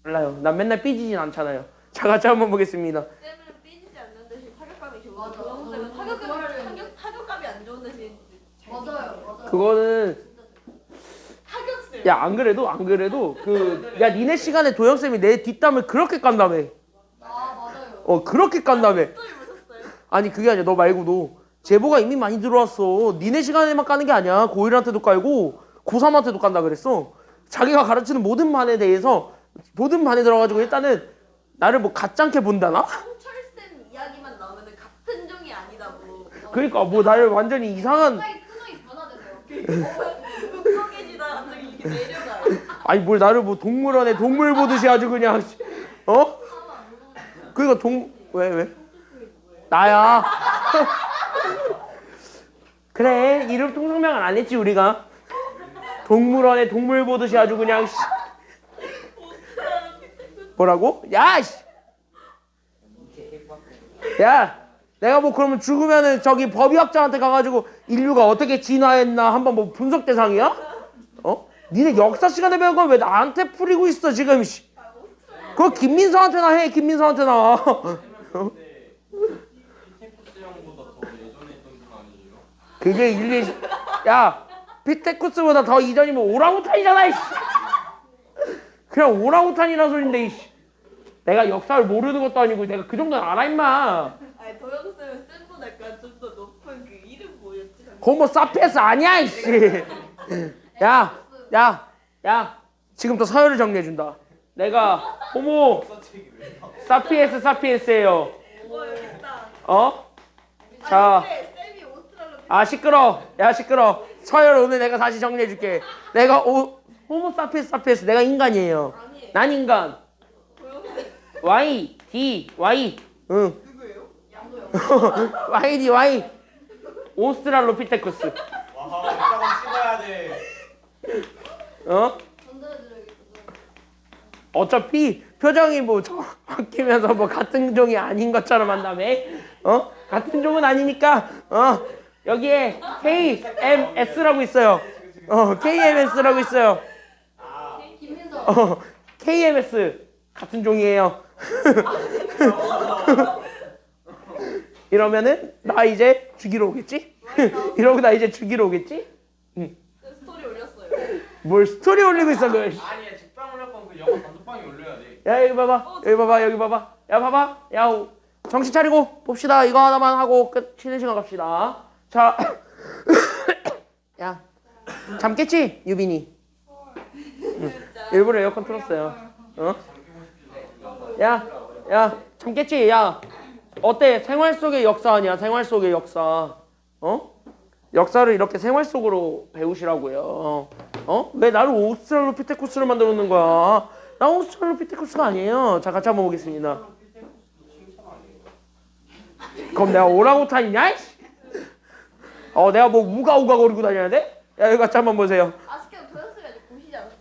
달라요. 난 맨날 삐지진 않잖아요. 자, 같이 한번 보겠습니다. 쌤은 삐지지 않는 대신 타격감이 좋고 맞아. 도영쌤은 타격감이 안 좋은 대신 잘 맞아요. 그거는 타격쌤. 야, 안 그래도 야, 니네 시간에 도영 쌤이 내 뒷담을 그렇게 깐다며. 아 맞아요. 그렇게 깐다며. 또 입으셨어요? 아니, 그게 아니야. 너 말고도 제보가 이미 많이 들어왔어. 니네 시간에만 까는 게 아니야. 고1한테도 깔고 고3한테도 깐다 그랬어. 자기가 가르치는 모든 반에 대해서 모든 반에 들어가지고 일단은 나를 뭐 가짱게 본다나? 홍철쌤 이야기만 나오면은 같은 종이 아니다고. 그러니까 뭐 나를 완전히 이상한 표정이 변화되세요. 욱성해지다 갑자기 이렇게 내려가요. 아니 뭘 나를 뭐 동물원에 동물 보듯이 아주 그냥 어? 그러니까 왜? 나야. 그래, 이름 통성명은 안 했지 우리가. 동물원에 동물 보듯이 아주 그냥 뭐라고? 야, 씨. 야, 내가 뭐 그러면 죽으면은 저기 법의학자한테 가가지고 인류가 어떻게 진화했나 한번 뭐 분석 대상이야? 니네 역사 시간에 배운 걸 왜 나한테 풀이고 있어 지금? 씨. 그거 김민서한테나 해, 김민서한테나. 피테쿠스 형보다 더 예전에 했던 분 아니에요? 그게 야, 피테쿠스보다 더 이전이면 오랑우탄이잖아. 이씨. 그냥 오랑우탄이라는 소린데. 이씨. 내가 역사를 모르는 것도 아니고 내가 그 정도는 알아 임마. 아니 도영쌤은 쌤보다 약간 좀 더 높은 그 이름 뭐였지? 호모 사피엔스 아니야 이씨. 야, 지금부터 서열을 정리해준다. 내가 호모 사피엔스예요. 여기 있다. 자, 쌤이 오스트랄로 아 시끄러. 서열 오늘 내가 다시 정리해줄게. 내가 호모 사피엔스 내가 인간이에요. 아니 난 인간. 도영쌤 Y D Y 응. 누구예요? 양도요. Y D Y 오스트랄로피테쿠스. 와, 이따가 찍어야 돼. 전달해드려야겠어요. 어차피 표정이 뭐 바뀌면서 뭐 같은 종이 아닌 것처럼 한다며. 같은 종은 아니니까 여기에 KMS라고 있어요. KMS라고 있어요. 김민서. KMS 같은 종이에요. 이러면은 나 이제 죽이러 오겠지? 이러고 나 이제 죽이러 오겠지? 스토리 올렸어요. 뭘 스토리 올리고 있어 그. 아니야, 직방 올렸건 그 영화 단톡방에 올려야 돼. 야, 여기 봐봐. 야, 봐봐. 야, 정신 차리고 봅시다. 이거 하나만 하고 끝. 쉬는 시간 갑시다. 자, 야, 잠 깼지? 유빈이. 일부러 에어컨 틀었어요. 야, 잠 깼지? 야, 어때? 생활 속의 역사 아니야? 생활 속의 역사. 역사를 이렇게 생활 속으로 배우시라고요. 왜 나를 오스트랄로피테쿠스로 만들어 놓는 거야? 나 오스트랄로피테쿠스가 아니에요. 자, 같이 한번 보겠습니다. 그럼 내가 오랑우탄이냐? 내가 뭐 우가우가 거리고 다녀야 돼? 야, 여기 같이 한번 보세요. 아쉽게도 도영쌤이 아직 보시지 않았어요.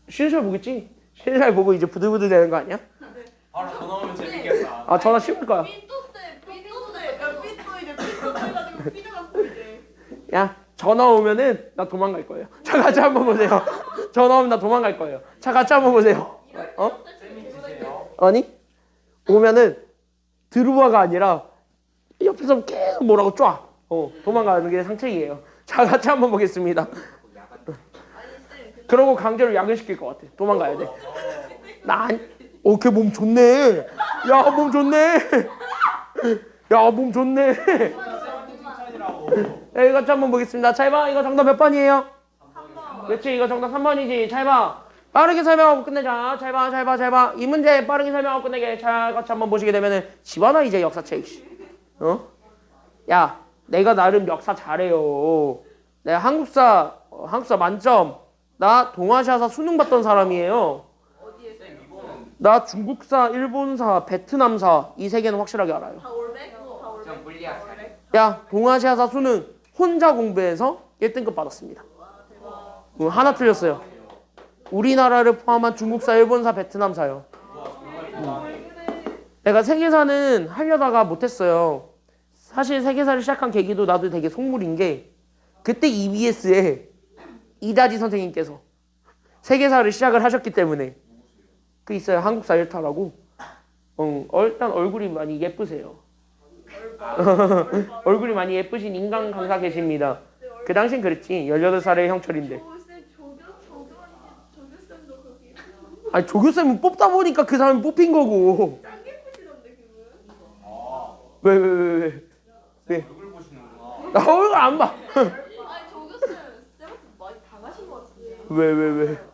쉬는 시간 보겠지? 쉬는 시간 보고 이제 부들부들 되는 거 아니야? 바로 전화 오면 재밌겠다. 아, 전화 씹을 거야. 삐또 이제 삐또 해가지고 삐져갖고 이제. 야, 전화 오면은 나 도망갈 거예요. 자, 같이 한번 보세요. 전화 오면 나 도망갈 거예요. 자, 같이 한번 보세요. 쌤이 주세요. 아니, 오면은 드루바가 아니라 옆에서 계속 뭐라고 쫙 도망가는 게 상책이에요. 자, 같이 한번 보겠습니다. 아니 쌤 그러고 강제로 야근시킬 것 같아. 도망가야 돼. 걔 몸 좋네. 야, 몸 좋네. 야, 몸 좋네. 쌤한테 칭찬이라고. 야, 이거 같이 한번 보겠습니다. 잘 봐. 이거 정답 몇 번이에요? 3번. 그렇지, 이거 정답 3번이지. 잘 봐. 빠르게 설명하고 끝내자. 잘 봐. 이 문제 빠르게 설명하고 끝내게. 잘 같이 한번 보시게 되면은 집어넣어 이제 역사책. 야, 내가 나름 역사 잘해요. 내가 한국사 만점. 나 동아시아사 수능 봤던 사람이에요. 어디에 쌤? 이거는 나 중국사, 일본사, 베트남사 이 세 개는 확실하게 알아요. 다 올백? 다 올백? 그냥 물리학 잘해. 야, 동아시아사 수능 혼자 공부해서 1등급 받았습니다. 대박. 하나 틀렸어요. 우리나라를 포함한 중국사, 일본사, 베트남사요. 내가 세계사는 하려다가 못했어요. 사실 세계사를 시작한 계기도 나도 되게 속물인 게 그때 EBS에 이다지 선생님께서 세계사를 시작을 하셨기 때문에 그 있어요. 한국사 1타라고. 일단 얼굴이 많이 예쁘세요. 얼굴이 많이 예쁘신 인간 강사 계십니다. 그 당신 그랬지. 18살의 형철인데. 조교쌤도 그렇게 아니 조교쌤은 뽑다 보니까 그 사람이 뽑힌 거고. 짱 예쁘시던데 그분. 아, 왜? 얼굴 보시는구나. 나 얼굴 안 봐. 아니 조교쌤 쌤한테 많이 당하신 것 같은데. 왜?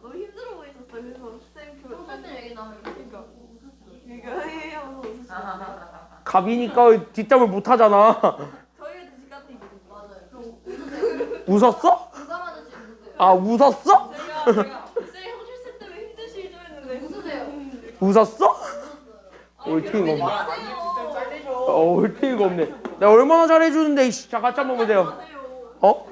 너무 힘들어 보이셨어요. 그래서 쌤 선생님 얘기 나오면 그러니까 이거 해요. 웃으시는데. 갑이니까 뒷담을 못 하잖아. 저희도 집 같은 거. 맞아요. 그럼 웃으세요. 웃었어? 부담하듯이 웃으세요. 아 웃었어? 제가 쌤 형철 쌤 때문에 힘드시죠 했는데 웃으세요. 웃었어? 아, 옳팅이 없네. 말 많이 진짜 잘리죠. 옳팅이가 없네. 내가 얼마나 잘해주는데 이씨. 자 같이 한번 보세요. 하세요. 어?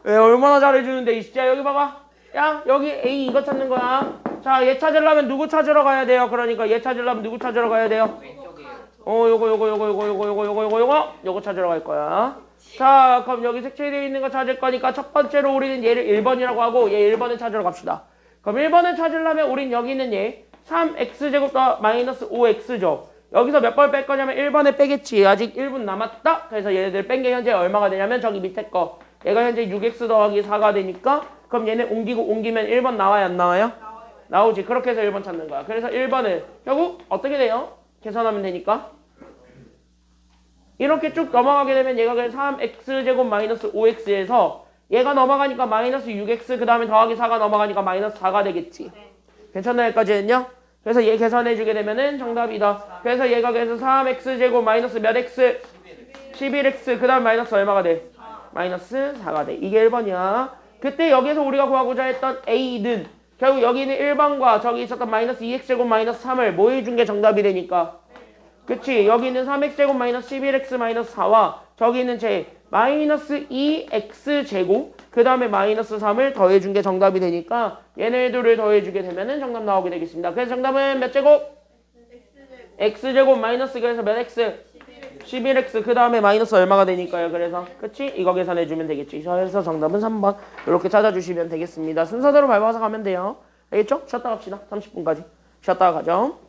왜 얼마나 잘해주는데 이 진짜 여기 봐봐. 야 여기 A 이거 찾는 거야. 자 얘 찾으려면 누구 찾으러 가야 돼요? 그러니까 얘 찾으려면 누구 찾으러 가야 돼요? 요거 찾으러 갈 거야. 자 그럼 여기 색칠되어 있는 거 찾을 거니까 첫 번째로 우리는 얘를 1번이라고 하고 얘 1번을 찾으러 갑시다. 그럼 1번을 찾으려면 우린 여기 있는 얘 3x제곱 더 마이너스 5x죠. 여기서 몇 번 뺄 거냐면 1번에 빼겠지. 아직 1분 남았다. 그래서 얘네들 뺀 게 현재 얼마가 되냐면 저기 밑에 거. 얘가 현재 6x 더하기 4가 되니까 그럼 얘네 옮기면 1번 나와요 안 나와요? 나오지. 그렇게 해서 1번 찾는 거야. 그래서 1번을 결국 어떻게 돼요? 계산하면 되니까 이렇게 쭉 넘어가게 되면 얘가 그냥 3x제곱 마이너스 5x에서 얘가 넘어가니까 마이너스 6x 그 다음에 더하기 4가 넘어가니까 마이너스 4가 되겠지. 괜찮나요? 여기까지는요? 그래서 얘 계산해주게 되면은 정답이다. 그래서 얘가 그래서 3x제곱 마이너스 몇 x? 11x 그 다음 마이너스 얼마가 돼? 마이너스 4가 돼. 이게 1번이야. 그때 여기서 우리가 구하고자 했던 a는 결국 여기 있는 1번과 저기 있었던 마이너스 2x제곱 마이너스 3을 뭐 해준 게 정답이 되니까 그치? 여기 있는 3x제곱 마이너스 11x 마이너스 4와 저기 있는 제 마이너스 2x제곱 그 다음에 마이너스 3을 더해준 게 정답이 되니까 얘네들을 더해주게 되면은 정답 나오게 되겠습니다. 그래서 정답은 몇 제곱? x제곱 마이너스 그래서 몇 x? 11x 그 다음에 마이너스 얼마가 되니까요. 그래서 그치? 이거 계산해주면 되겠지. 그래서 정답은 3번 이렇게 찾아주시면 되겠습니다. 순서대로 밟아서 가면 돼요. 알겠죠? 쉬었다 갑시다. 30분까지 쉬었다가 가죠.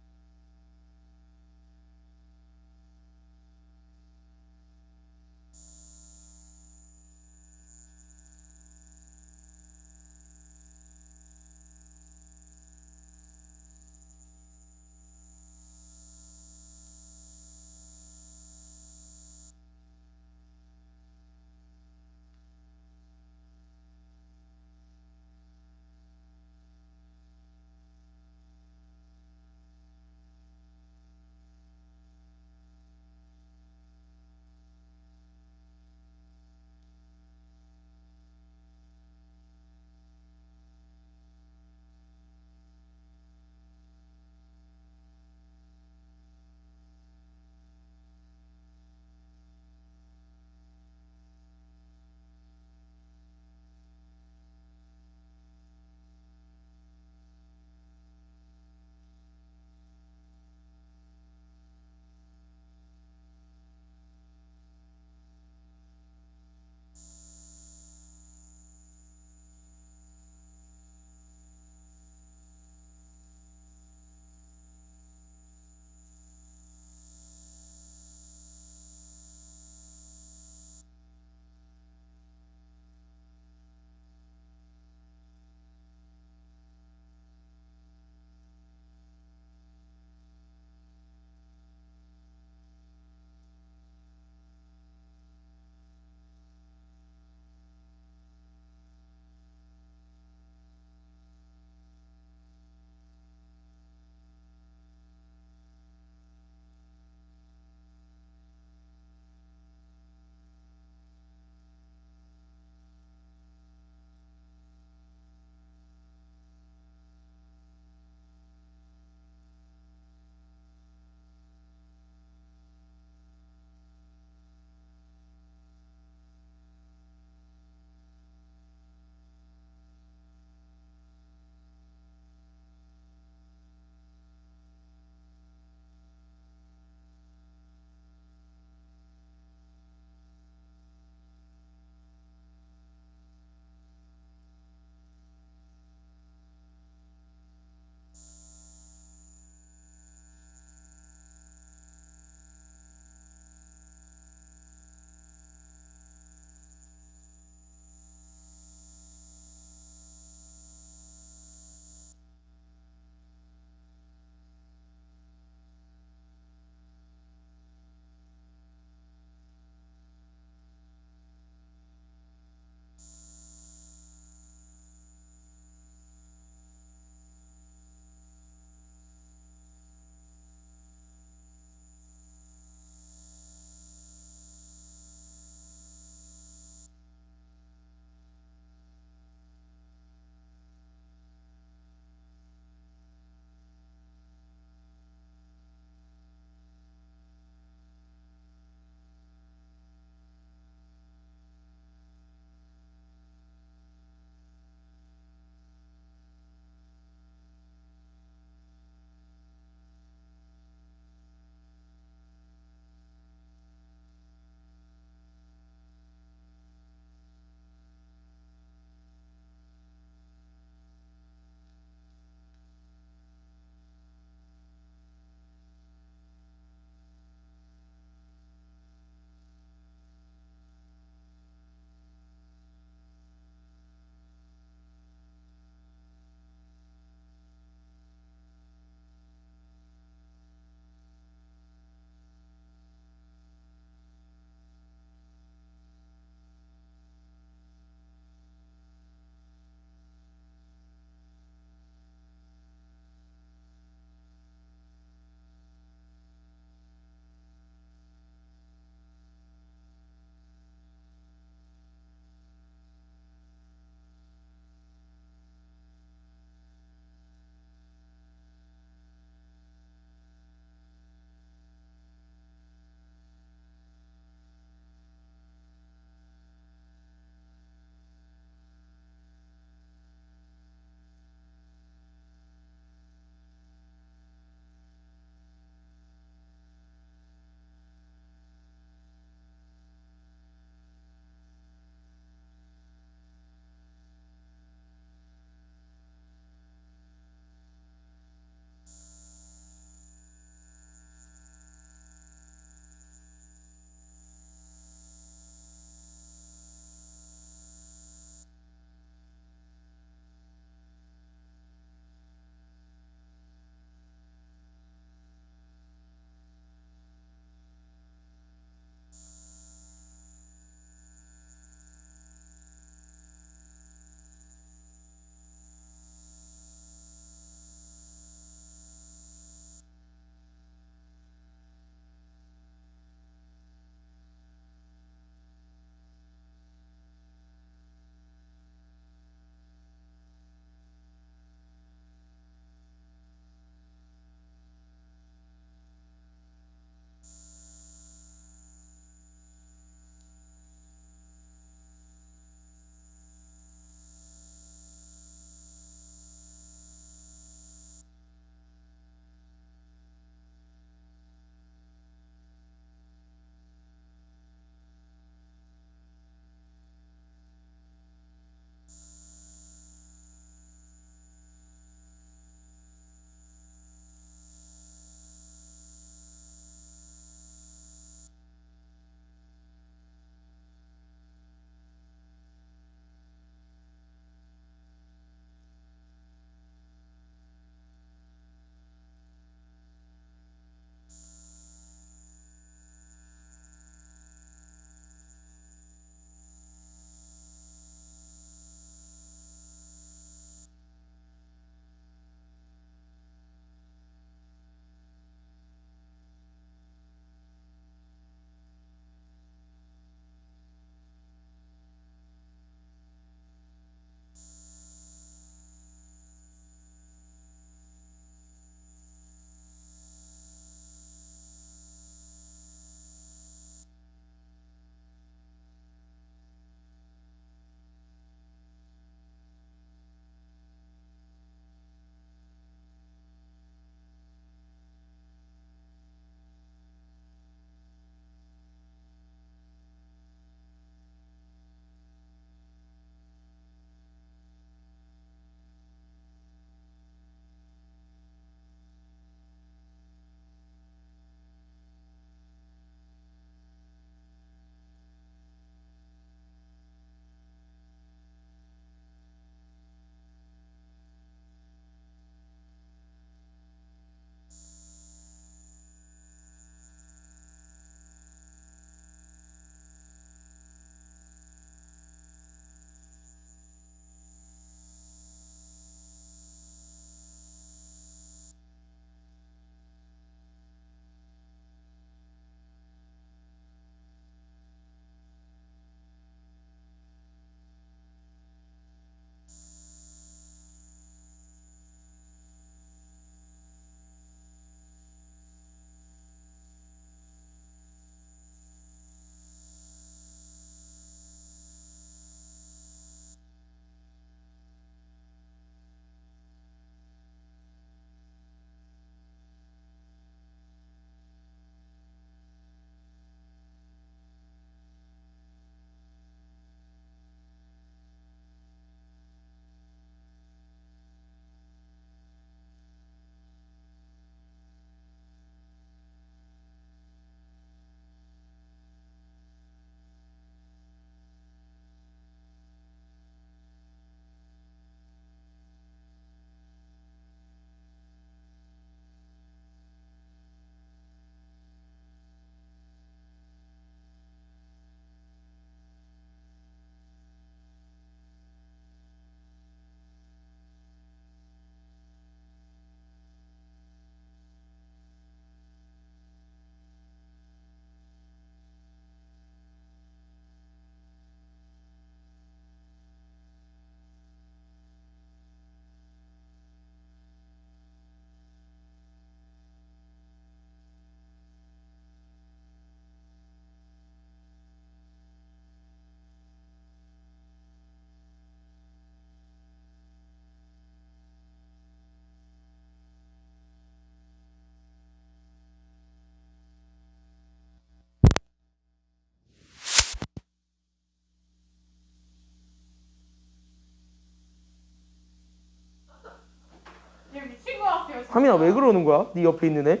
하민아 왜 그러는 거야? 네 옆에 있는 애?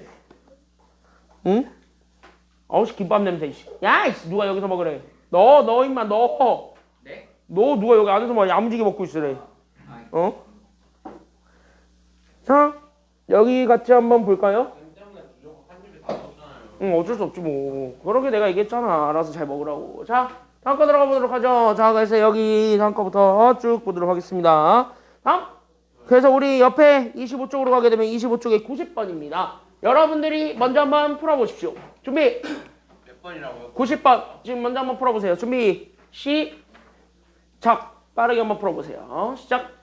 응? 아우씨 김밥 냄새. 이씨. 야 이씨 누가 여기서 먹으래? 너 임마 너. 네? 너 누가 여기 안에서 막 야무지게 먹고 있으래? 어? 자 여기 같이 한번 볼까요? 응 어쩔 수 없지 뭐. 그렇게 내가 얘기했잖아. 알아서 잘 먹으라고. 자 다음 거 들어가 보도록 하죠. 자 그래서 여기 다음 거부터 쭉 보도록 하겠습니다. 다음. 그래서 우리 옆에 25쪽으로 가게 되면 25쪽에 90번입니다. 여러분들이 먼저 한번 풀어보십시오. 준비. 몇 번이라고요? 90번. 지금 먼저 한번 풀어보세요. 준비. 시작. 빠르게 한번 풀어보세요. 시작.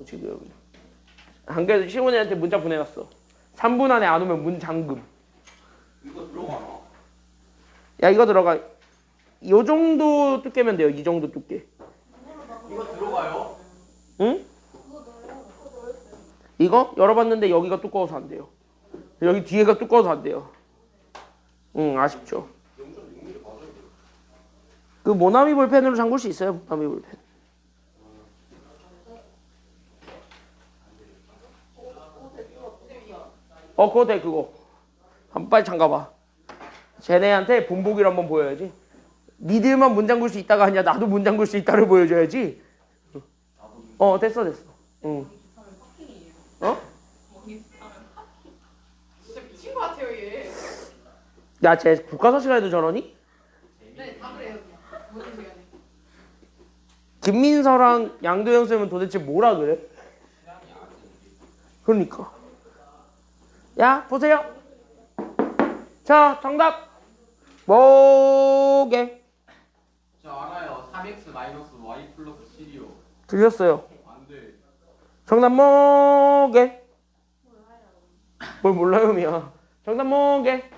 지금 안 그래도 시몬이한테 문자 보내놨어. 3분 안에 안 오면 문 잠금. 이거 들어가나? 야 이거 들어가. 요 정도 두께면 돼요. 이 정도 두께. 이거 들어가요? 응? 이거 열어봤는데 여기가 두꺼워서 안 돼요. 여기 뒤에가 두꺼워서 안 돼요. 응 아쉽죠. 그 모나미 볼펜으로 잠글 수 있어요. 모나미 볼펜. 그거 돼 그거. 한번 빨리 잠가봐. 쟤네한테 본보기를 한번 보여야지. 니들만 문 잠글 수 있다가 아니야 나도 문 잠글 수 있다를 보여줘야지. 됐어. 응. 야, 쟤 국가서 시간에도 저러니? 네, 다 그래요 그냥. 모든 시간에. 김민서랑 양도영 쌤은 도대체 뭐라 그래? 그러니까. 야, 보세요. 자, 정답. 뭐게? 저 알아요. 3x 마이너스 y 플러스 7이요. 들렸어요. 안 돼. 정답 뭐게? 뭘 몰라요, 미야. 정답 뭐게?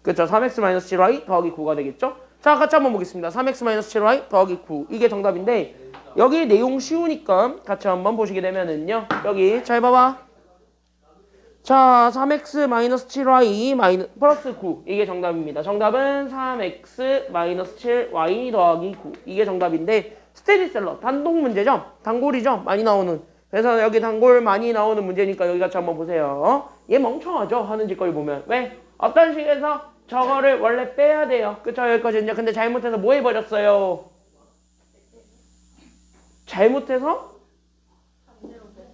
그쵸, 3x-7y 더하기 9가 되겠죠? 자, 같이 한번 보겠습니다. 3x-7y 더하기 9. 이게 정답인데 여기 내용 쉬우니까 같이 한번 보시게 되면은요. 여기 잘 봐봐. 자, 3x-7y 플러스 9. 이게 정답입니다. 정답은 3x-7y 더하기 9. 이게 정답인데 스테디셀러 단독 문제죠? 단골이죠? 많이 나오는. 그래서 여기 단골 많이 나오는 문제니까 여기 같이 한번 보세요. 얘 멍청하죠? 하는 짓거리 보면. 왜? 어떤 식에서 저거를 원래 빼야 돼요. 그쵸? 여기까지는요. 근데 잘못해서 뭐 해버렸어요? 잘못해서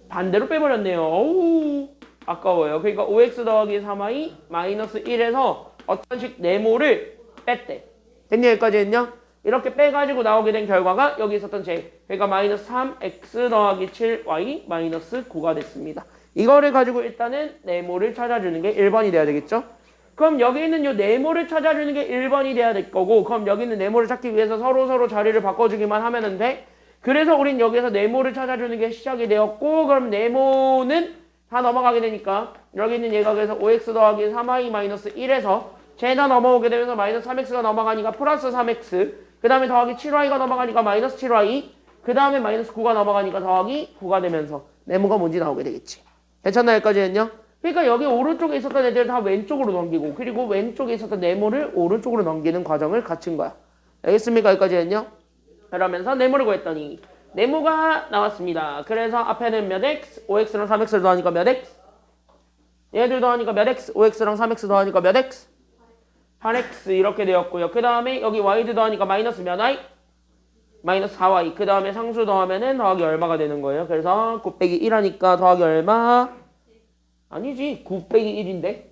반대로 빼버렸네요. 어우, 아까워요. 그러니까 5x 더하기 3y 마이너스 1에서 어떤 식 네모를 뺐대. 됐냐? 여기까지는요. 이렇게 빼가지고 나오게 된 결과가 여기 있었던 제. 그러니까 마이너스 3x 더하기 7y 마이너스 9가 됐습니다. 이거를 가지고 일단은 네모를 찾아주는 게 1번이 돼야 되겠죠? 그럼 여기 있는 요 네모를 찾아주는 게 1번이 돼야 될 거고, 그럼 여기 있는 네모를 찾기 위해서 서로 자리를 바꿔주기만 하면 돼. 그래서 우린 여기서 네모를 찾아주는 게 시작이 되었고, 그럼 네모는 다 넘어가게 되니까 여기 있는 얘가 그래서 5x 더하기 3y 마이너스 1에서 쟤다 넘어오게 되면서 마이너스 3x가 넘어가니까 플러스 3x, 그 다음에 더하기 7y가 넘어가니까 마이너스 7y, 그 다음에 마이너스 9가 넘어가니까 더하기 9가 되면서 네모가 뭔지 나오게 되겠지. 괜찮나요? 여기까지는요? 그러니까 여기 오른쪽에 있었던 애들 다 왼쪽으로 넘기고, 그리고 왼쪽에 있었던 네모를 오른쪽으로 넘기는 과정을 갖춘 거야. 알겠습니까? 여기까지는요? 그러면서 네모를 구했더니 네모가 나왔습니다. 그래서 앞에는 몇 x? 5x랑 3x를 더하니까 몇 x? 얘들 더하니까 몇 x? 5x랑 3x 더하니까 몇 x? 8x 이렇게 되었고요. 그 다음에 여기 y들 더하니까 마이너스 몇 y? 마이너스 4y. 그 다음에 상수 더하면은 더하기 얼마가 되는 거예요. 그래서 9 빼기 1 하니까 더하기 얼마? 아니지. 9 빼기 1인데.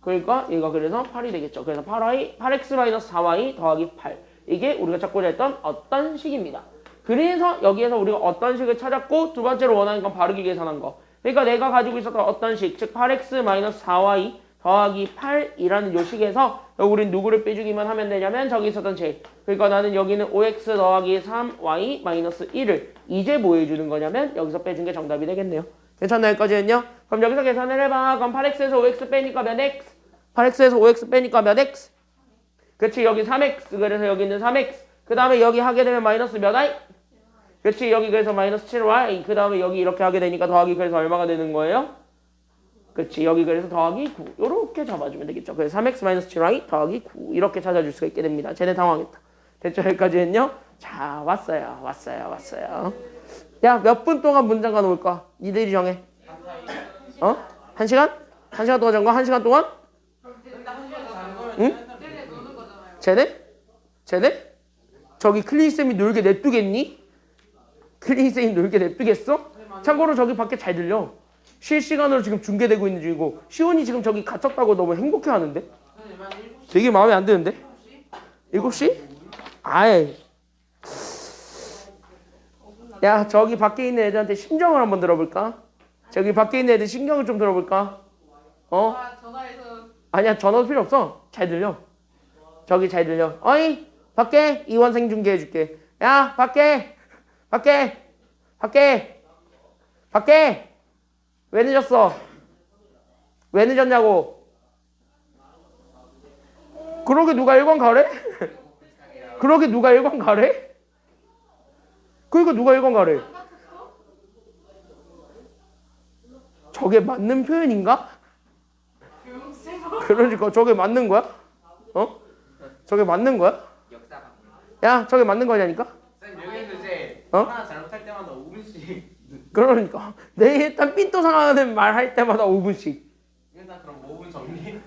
그러니까 얘가 그래서 8이 되겠죠. 그래서 8x 마이너스 4y 더하기 8. 이게 우리가 찾고자 했던 어떤 식입니다. 그래서 여기에서 우리가 어떤 식을 찾았고 두 번째로 원하는 건 바르기 계산한 거. 그러니까 내가 가지고 있었던 어떤 식, 즉 8x 마이너스 4y 더하기 8이라는 요 식에서 우린 누구를 빼주기만 하면 되냐면 저기 있었던 제. 그러니까 나는 여기는 5x 더하기 3y 마이너스 1을 이제 뭐 해주는 거냐면 여기서 빼준 게 정답이 되겠네요. 괜찮나요? 여기까지는요? 그럼 여기서 계산을 해봐. 그럼 8x에서 5x 빼니까 몇 x? 8x에서 5x 빼니까 몇 x? 그치, 여기 3x. 그래서 여기 있는 3x. 그 다음에 여기 하게 되면 마이너스 몇 y? 그치, 여기 그래서 마이너스 7y. 그 다음에 여기 이렇게 하게 되니까 더하기 그래서 얼마가 되는 거예요? 그치, 여기 그래서 더하기 9. 요렇게 잡아주면 되겠죠. 그래서 3x-7y 더하기 9. 이렇게 찾아줄 수가 있게 됩니다. 쟤네 당황했다. 됐죠? 여기까지는요? 자, 왔어요. 야, 몇 분 동안 문장가 놓을까? 니들이 정해. 어? 1시간? 1시간 동안 정가? 1시간 동안? 응? 쟤네 노는 거잖아요. 쟤네? 저기 클린쌤이 놀게 냅두겠니? 클린쌤이 놀게 냅두겠어? 참고로 저기 밖에 잘 들려. 실시간으로 지금 중계되고 있는 중이고 시온이 지금 저기 갇혔다고 너무 행복해하는데? 되게 마음에 안 드는데? 7시? 아이. 야, 저기 밖에 있는 애들한테 심정을 한번 들어볼까? 저기 밖에 있는 애들 신경을 좀 들어볼까? 어? 전화해서 아니야, 전화도 필요 없어. 잘 들려. 저기 잘 들려. 어이, 밖에 이원생 중계해줄게. 야, 밖에. 왜 늦었어? 왜 늦었냐고. 그러게 누가 1번 가래? 그러게 누가 1번 가래? 그러니까 누가 1번 가래? 저게 맞는 표현인가? 그러니까 저게 맞는 거야? 어? 저게 맞는 거야? 야, 저게 맞는 거냐니까? 쌤 여기는 이제 어? 하나 잘못할 때마다 5분씩. 그러니까 내 일단 삔또 상하는 말 할 때마다 5분씩. 일단 그럼 5분 정리.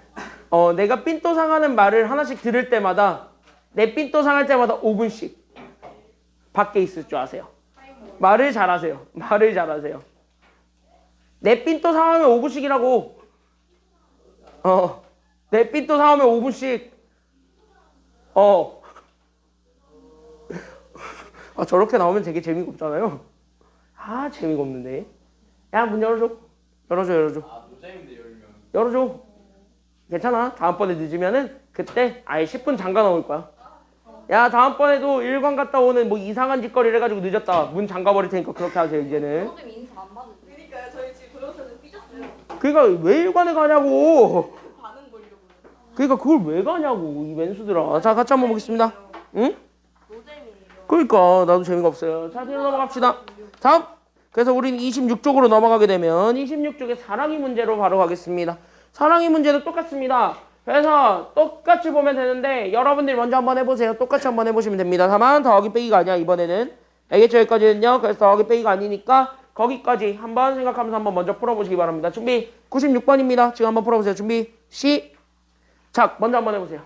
내가 삔또 상하는 말을 하나씩 들을 때마다 내 삔또 상할 때마다 5분씩 밖에 있을 줄 아세요. 말을 잘하세요. 내 삔또 상하면 5분씩이라고. 내 삔또 사오면 5분씩. 저렇게 나오면 되게 재미가 없잖아요. 재미가 없는데. 야, 문 열어줘. 열어줘. 아 노잼인데 열면. 열어줘. 괜찮아. 다음번에 늦으면은 그때 아예 10분 잠가 놓을 거야. 야, 다음번에도 일관 갔다 오는 뭐 이상한 짓거리를 해가지고 늦었다. 문 잠가 버릴 테니까 그렇게 하세요, 이제는. 선생님 인사 안 받으세요? 그러니까요. 저희 지금 도영선은 삐졌어요. 그러니까 왜 일관에 가냐고. 반응 보려고. 그러니까 그걸 왜 가냐고, 이 맨수들아. 자, 같이 한번 보겠습니다. 응? 노잼이에요. 그러니까 나도 재미가 없어요. 자, 뒤로 넘어갑시다. 다음. 그래서 우리는 26쪽으로 넘어가게 되면 26쪽의 사랑이 문제로 바로 가겠습니다. 사랑이 문제도 똑같습니다. 그래서 똑같이 보면 되는데 여러분들이 먼저 한번 해보세요. 똑같이 한번 해보시면 됩니다. 다만 더하기 빼기가 아니야, 이번에는. 알겠죠? 여기까지는요. 그래서 더하기 빼기가 아니니까 거기까지 한번 생각하면서 한번 먼저 풀어보시기 바랍니다. 준비 96번입니다. 지금 한번 풀어보세요. 준비 시작. 먼저 한번 해보세요.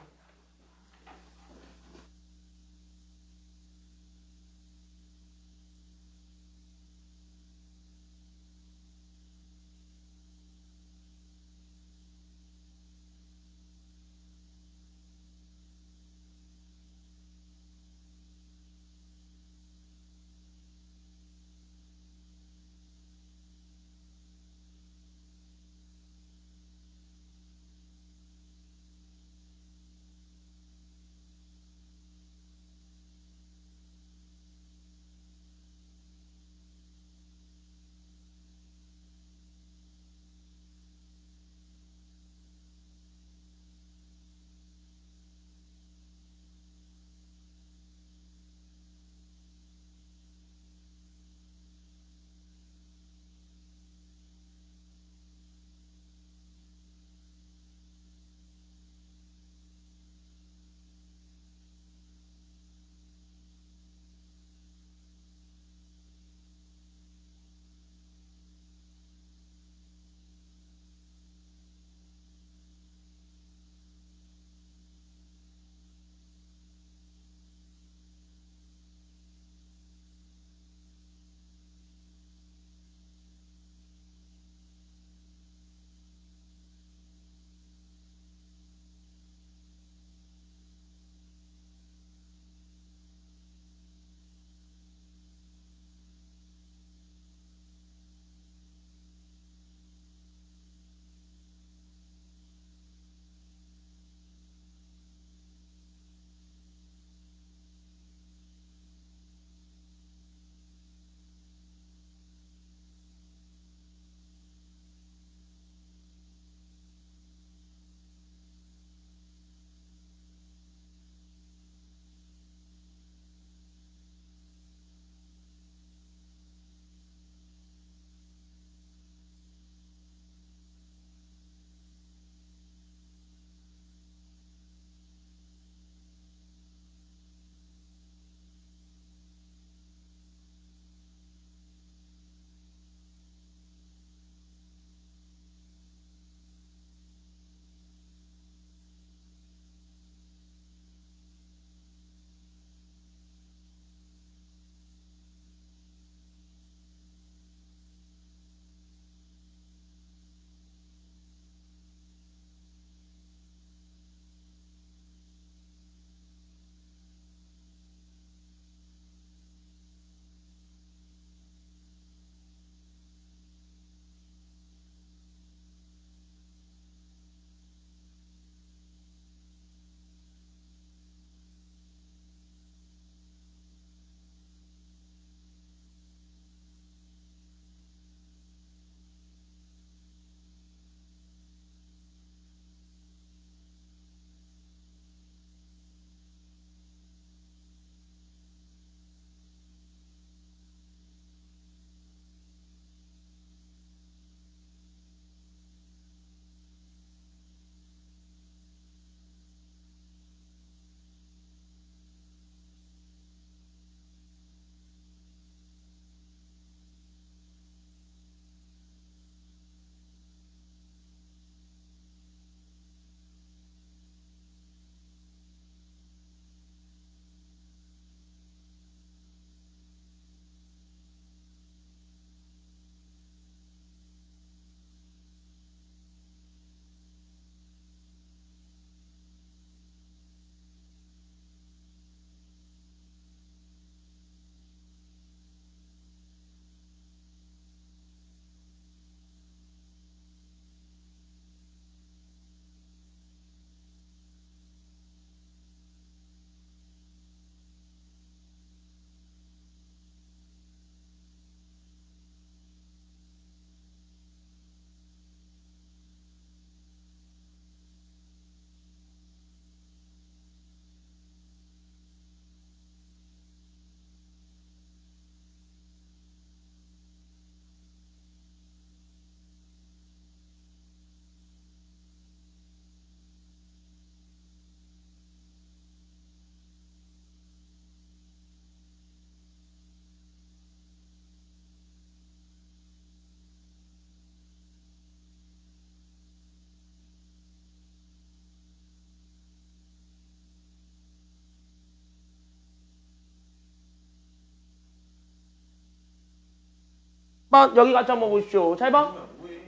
10번 여기 같이 한번 보십시오. 잘 봐.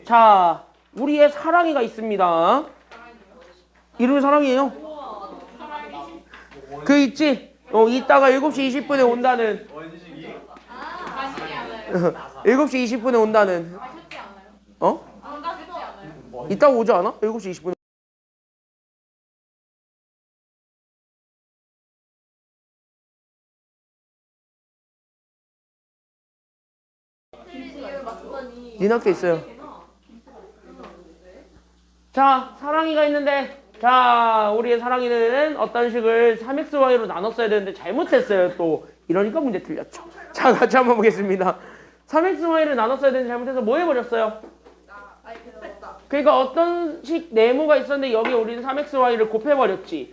자, 우리의 사랑이가 있습니다. 이름이 사랑이에요. 그 있지? 이따가 7시 20분에 온다는. 원식이? 가시지 않아요. 7시 20분에 온다는. 가셨지 않아요? 어? 안 가셨지 않아요? 이따 오지 않아? 7시 20분에. 틀린 이유를 맞추더니 닌 학교 있어요. 자, 사랑이가 있는데, 자, 우리의 사랑이는 어떤 식을 3xy로 나눴어야 되는데 잘못했어요. 또 이러니까 문제 틀렸죠. 자, 같이 한번 보겠습니다. 3xy를 나눴어야 되는데 잘못해서 뭐 해버렸어요? 아니 곱했다. 그러니까 어떤 식 네모가 있었는데 여기에 우리는 3xy를 곱해버렸지.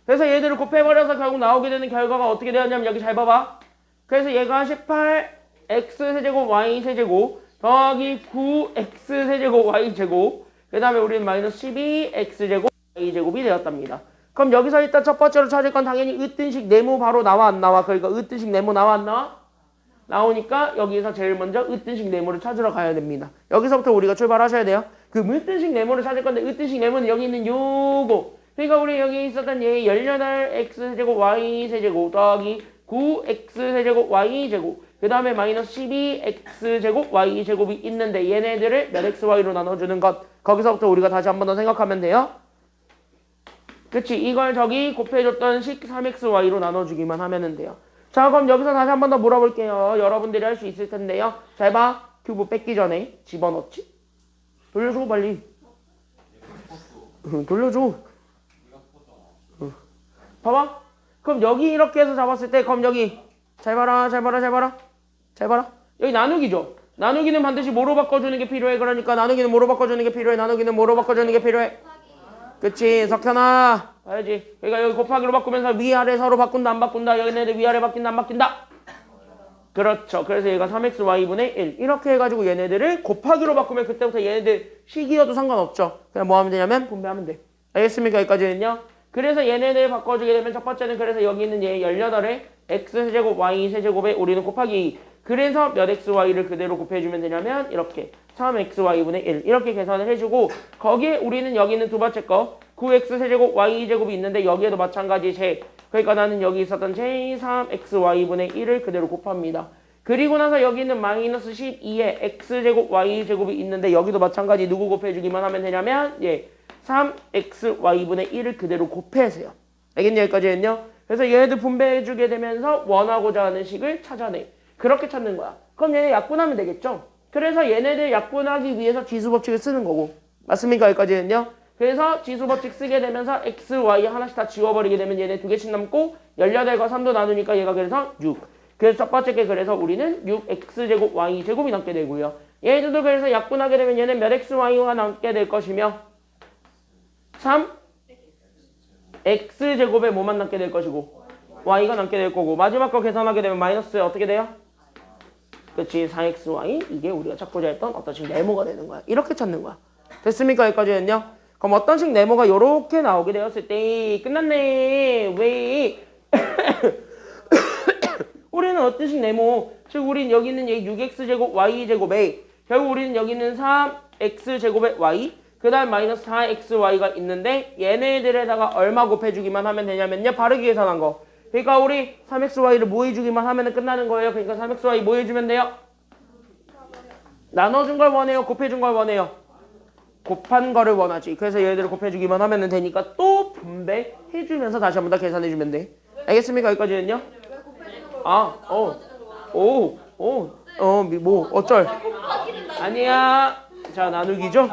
그래서 얘들을 곱해버려서 결국 나오게 되는 결과가 어떻게 되었냐면 여기 잘 봐봐. 그래서 얘가 18x 세제곱 y 세제곱 더하기 9x 세제곱 y 제곱 그 다음에 우리는 마이너스 12x 제곱 y 제곱이 되었답니다. 그럼 여기서 일단 첫 번째로 찾을 건 당연히 으뜸식 네모 바로 나와 안 나와? 그러니까 으뜸식 네모 나와 안 나와? 나오니까 여기서 제일 먼저 으뜸식 네모를 찾으러 가야 됩니다. 여기서부터 우리가 출발하셔야 돼요. 그 으뜸식 네모를 찾을 건데 으뜸식 네모는 여기 있는 요거. 그러니까 우리 여기 있었던 얘 18x 세제곱 y 세제곱 더하기 9x 세제곱 y 제곱 그 다음에 마이너스 12x 제곱 y 제곱이 있는데 얘네들을 몇 xy로 나눠주는 것. 거기서부터 우리가 다시 한 번 더 생각하면 돼요. 그치? 이걸 저기 곱해줬던 식 3xy로 나눠주기만 하면 돼요. 자, 그럼 여기서 다시 한 번 더 물어볼게요. 여러분들이 할 수 있을 텐데요. 잘 봐. 큐브 뺏기 전에 집어넣지? 돌려줘 빨리. 돌려줘. 봐봐. 그럼 여기 이렇게 해서 잡았을 때 그럼 여기 잘 봐라. 여기 나누기죠. 나누기는 반드시 뭐로 바꿔주는 게 필요해. 그러니까 나누기는 뭐로 바꿔주는 게 필요해. 그치? 석현아 봐야지. 그러니까 여기 곱하기로 바꾸면서 위아래 서로 바꾼다 안 바꾼다. 얘네들 위아래 바뀐다 안 바뀐다. 그렇죠. 그래서 얘가 3xy분의 1 이렇게 해가지고 얘네들을 곱하기로 바꾸면 그때부터 얘네들 식이어도 상관없죠. 그냥 뭐 하면 되냐면 분배하면 돼. 알겠습니까? 여기까지는요. 그래서 얘네들 바꿔주게 되면 첫 번째는 그래서 여기 있는 얘 18에 x세제곱 y세제곱에 우리는 곱하기 2. 그래서 몇 xy를 그대로 곱해주면 되냐면 이렇게 3xy분의 1 이렇게 계산을 해주고 거기에 우리는 여기 있는 두 번째 거 9x세제곱 y제곱이 있는데 여기에도 마찬가지 제 그러니까 나는 여기 있었던 j3xy분의 1을 그대로 곱합니다. 그리고 나서 여기 있는 마이너스 12에 x제곱 y제곱이 있는데 여기도 마찬가지 누구 곱해주기만 하면 되냐면 3xy분의 1을 그대로 곱해세요. 알겠니? 여기까지는요. 그래서 얘네들 분배해주게 되면서 원하고자 하는 식을 찾아내. 그렇게 찾는 거야. 그럼 얘네 약분하면 되겠죠? 그래서 얘네들 약분하기 위해서 지수법칙을 쓰는 거고. 맞습니까? 여기까지는요. 그래서 지수법칙 쓰게 되면서 x, y 하나씩 다 지워버리게 되면 얘네 두 개씩 남고 18과 3도 나누니까 얘가 그래서 6. 그래서 첫 번째 게 그래서 우리는 6x제곱 y제곱이 남게 되고요. 얘들도 그래서 약분하게 되면 얘는 몇 xy가 남게 될 것이며 3x제곱에 뭐만 남게 될 것이고 y가 남게 될 거고 마지막 거 계산하게 되면 마이너스 어떻게 돼요? 그치 4xy 이게 우리가 찾고자 했던 어떤 식 네모가 되는 거야. 이렇게 찾는 거야. 됐습니까? 여기까지는요. 그럼 어떤 식 네모가 요렇게 나오게 되었을 때 끝났네. 왜? 우리는 어떤 식 네모 즉 우리는 여기 있는 얘 6x제곱 y제곱에 결국 우리는 여기 있는 3x제곱에 y 그 다음 마이너스 4xy가 있는데 얘네들에다가 얼마 곱해주기만 하면 되냐면요. 바르기 계산한 거. 그러니까 우리 3xy를 뭐 해주기만 하면 끝나는 거예요. 그러니까 3xy 뭐 해주면 돼요? 나눠준 걸 원해요? 곱해준 걸 원해요? 곱한 거를 원하지. 그래서 얘네들을 곱해주기만 하면 되니까 또 분배해주면서 다시 한 번 더 계산해주면 돼. 알겠습니까? 여기까지는요? 뭐 어쩔? 아니야. 자 나누기죠?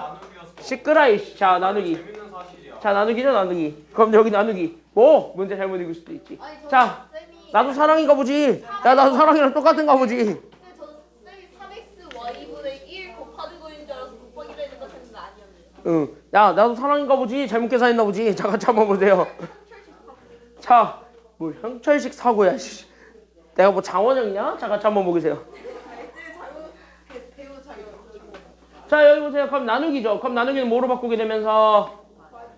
시끄라 이씨. 자 나누기. 재밌는 사실이야. 자 나누기죠 나누기. 그럼 여기 나누기. 뭐? 문제 잘못 읽을 수도 있지. 자 나도 사랑인가 보지. 야 나도 사랑이랑 똑같은가 보지. 근데 저는 쌤이 3xy분의 1 곱하는 거인 줄 알아서 곱하기로 했는데 했는데 아니었네요. 응. 야 나도 사랑인가 보지. 잘못 계산했나 보지. 자 같이 한번 보세요. 자 뭐 형철식 사고야. 씨. 내가 뭐 장원영이냐? 자 같이 한번 보세요. 배우 자격. 자 여기 보세요. 그럼 나누기죠. 그럼 나누기는 뭐로 바꾸게 되면서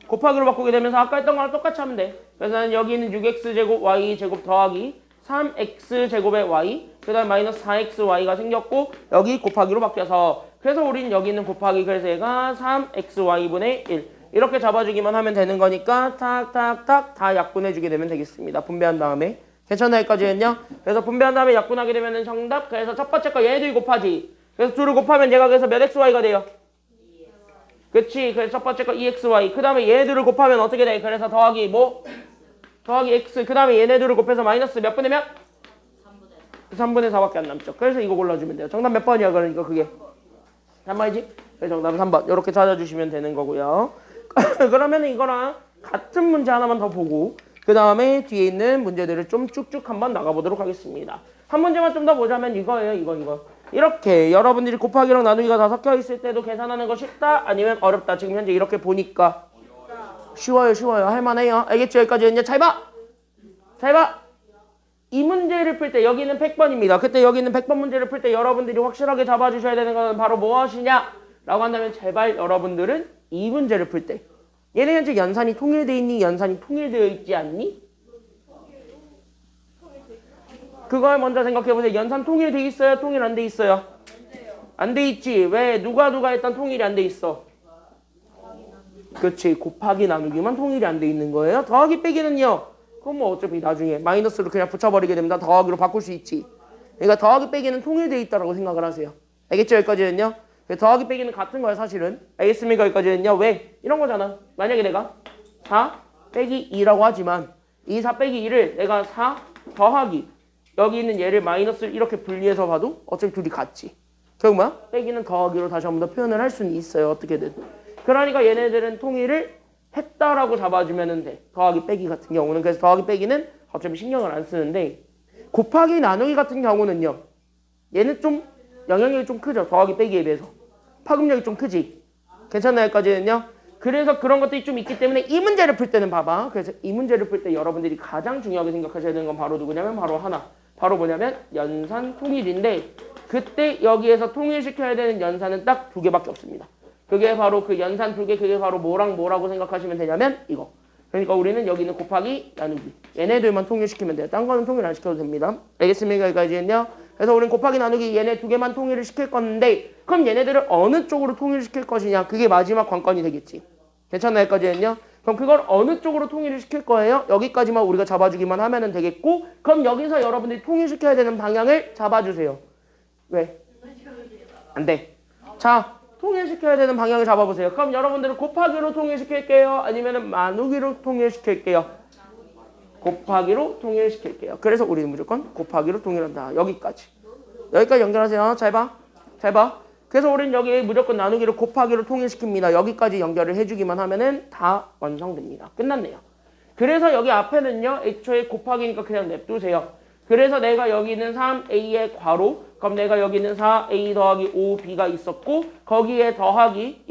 곱하기로 바꾸게 되면서 아까 했던 거랑 똑같이 하면 돼. 그래서 여기 있는 6x제곱 y제곱 더하기 3x제곱의 y 그 다음에 마이너스 4xy가 생겼고 여기 곱하기로 바뀌어서 그래서 우린 여기 있는 곱하기 그래서 얘가 3xy분의 1 이렇게 잡아주기만 하면 되는 거니까 탁탁탁 다 약분해주게 되면 되겠습니다. 분배한 다음에 괜찮나요? 여기까지는요? 그래서 분배한 다음에 약분하게 되면 정답 그래서 첫 번째 거 얘네들이 곱하지 그래서 둘을 곱하면 얘가 그래서 몇 xy가 돼요? 그치 그래서 첫 번째 거 2xy 그 다음에 얘네들을 곱하면 어떻게 돼? 그래서 더하기 뭐? 더하기 x 그 다음에 얘네들을 곱해서 마이너스 몇 분의 몇? 3분의 4밖에 안 남죠. 그래서 이거 골라주면 돼요. 정답 몇 번이야 그러니까 그게? 3번이지? 그래서 정답은 3번 이렇게 찾아주시면 되는 거고요. 그러면 이거랑 같은 문제 하나만 더 보고 그 다음에 뒤에 있는 문제들을 좀 쭉쭉 한번 나가보도록 하겠습니다. 한 문제만 좀 더 보자면 이거예요. 이거. 이렇게 여러분들이 곱하기랑 나누기가 다 섞여 있을 때도 계산하는 거 쉽다? 아니면 어렵다? 지금 현재 이렇게 보니까 쉬워요. 할만해요. 알겠죠? 여기까지는요. 잘 봐! 이 문제를 풀 때 여기는 100번입니다. 그때 여기는 100번 문제를 풀 때 여러분들이 확실하게 잡아주셔야 되는 건 바로 무엇이냐? 라고 한다면 제발 여러분들은 이 문제를 풀 때 얘는 현재 연산이 통일되어 있니? 연산이 통일되어 있지 않니? 그걸 먼저 생각해보세요. 연산 통일되어 있어요? 통일 안 돼 있어요? 안 돼 있지. 왜? 누가 일단 통일이 안 돼 있어? 그렇지. 곱하기 나누기만 통일이 안 돼 있는 거예요. 더하기 빼기는요? 그럼 뭐 어차피 나중에 마이너스로 그냥 붙여버리게 됩니다. 더하기로 바꿀 수 있지. 그러니까 더하기 빼기는 통일되어 있다고 생각을 하세요. 알겠죠? 여기까지는요? 더하기 빼기는 같은 거야 사실은. 알겠습니까? 여기까지는요. 왜? 이런 거잖아. 만약에 내가 4 빼기 2라고 하지만 이 4 빼기 2를 내가 4 더하기 여기 있는 얘를 마이너스를 이렇게 분리해서 봐도 어차피 둘이 같지. 결국 뭐야? 빼기는 더하기로 다시 한번 더 표현을 할 수는 있어요. 어떻게든. 그러니까 얘네들은 통일을 했다라고 잡아주면 돼. 더하기 빼기 같은 경우는. 그래서 더하기 빼기는 어차피 신경을 안 쓰는데 곱하기 나누기 같은 경우는요. 얘는 좀 영향력이 좀 크죠. 더하기 빼기에 비해서. 파급력이 좀 크지. 괜찮나요? 여기까지는요. 그래서 그런 것들이 좀 있기 때문에 이 문제를 풀 때는 봐봐. 그래서 이 문제를 풀 때 여러분들이 가장 중요하게 생각하셔야 되는 건 바로 누구냐면 바로 하나. 바로 뭐냐면 연산 통일인데 그때 여기에서 통일시켜야 되는 연산은 딱 2개밖에 없습니다. 그게 바로 그 연산 2개 그게 바로 뭐랑 뭐라고 생각하시면 되냐면 이거. 그러니까 우리는 여기는 곱하기 나누기. 얘네들만 통일시키면 돼요. 딴 거는 통일 안 시켜도 됩니다. 알겠습니까? 여기까지는요. 그래서 우리는 곱하기 나누기 얘네 2개만 통일을 시킬 건데 그럼 얘네들을 어느 쪽으로 통일시킬 것이냐 그게 마지막 관건이 되겠지. 괜찮나요? 여기까지는요. 그럼 그걸 어느 쪽으로 통일을 시킬 거예요? 여기까지만 우리가 잡아주기만 하면 되겠고 그럼 여기서 여러분들이 통일시켜야 되는 방향을 잡아주세요. 왜? 안 돼. 자, 통일시켜야 되는 방향을 잡아보세요. 그럼 여러분들은 곱하기로 통일시킬게요? 아니면 나누기로 통일시킬게요? 곱하기로 통일시킬게요. 그래서 우리는 무조건 곱하기로 통일한다. 여기까지 연결하세요. 잘 봐. 그래서 우리는 여기 무조건 나누기로 곱하기로 통일시킵니다. 여기까지 연결을 해주기만 하면은 다 완성됩니다. 끝났네요. 그래서 여기 앞에는요. 애초에 곱하기니까 그냥 냅두세요. 그래서 내가 여기 있는 3a의 괄호 그럼 내가 여기 있는 4a 더하기 5b가 있었고 거기에 더하기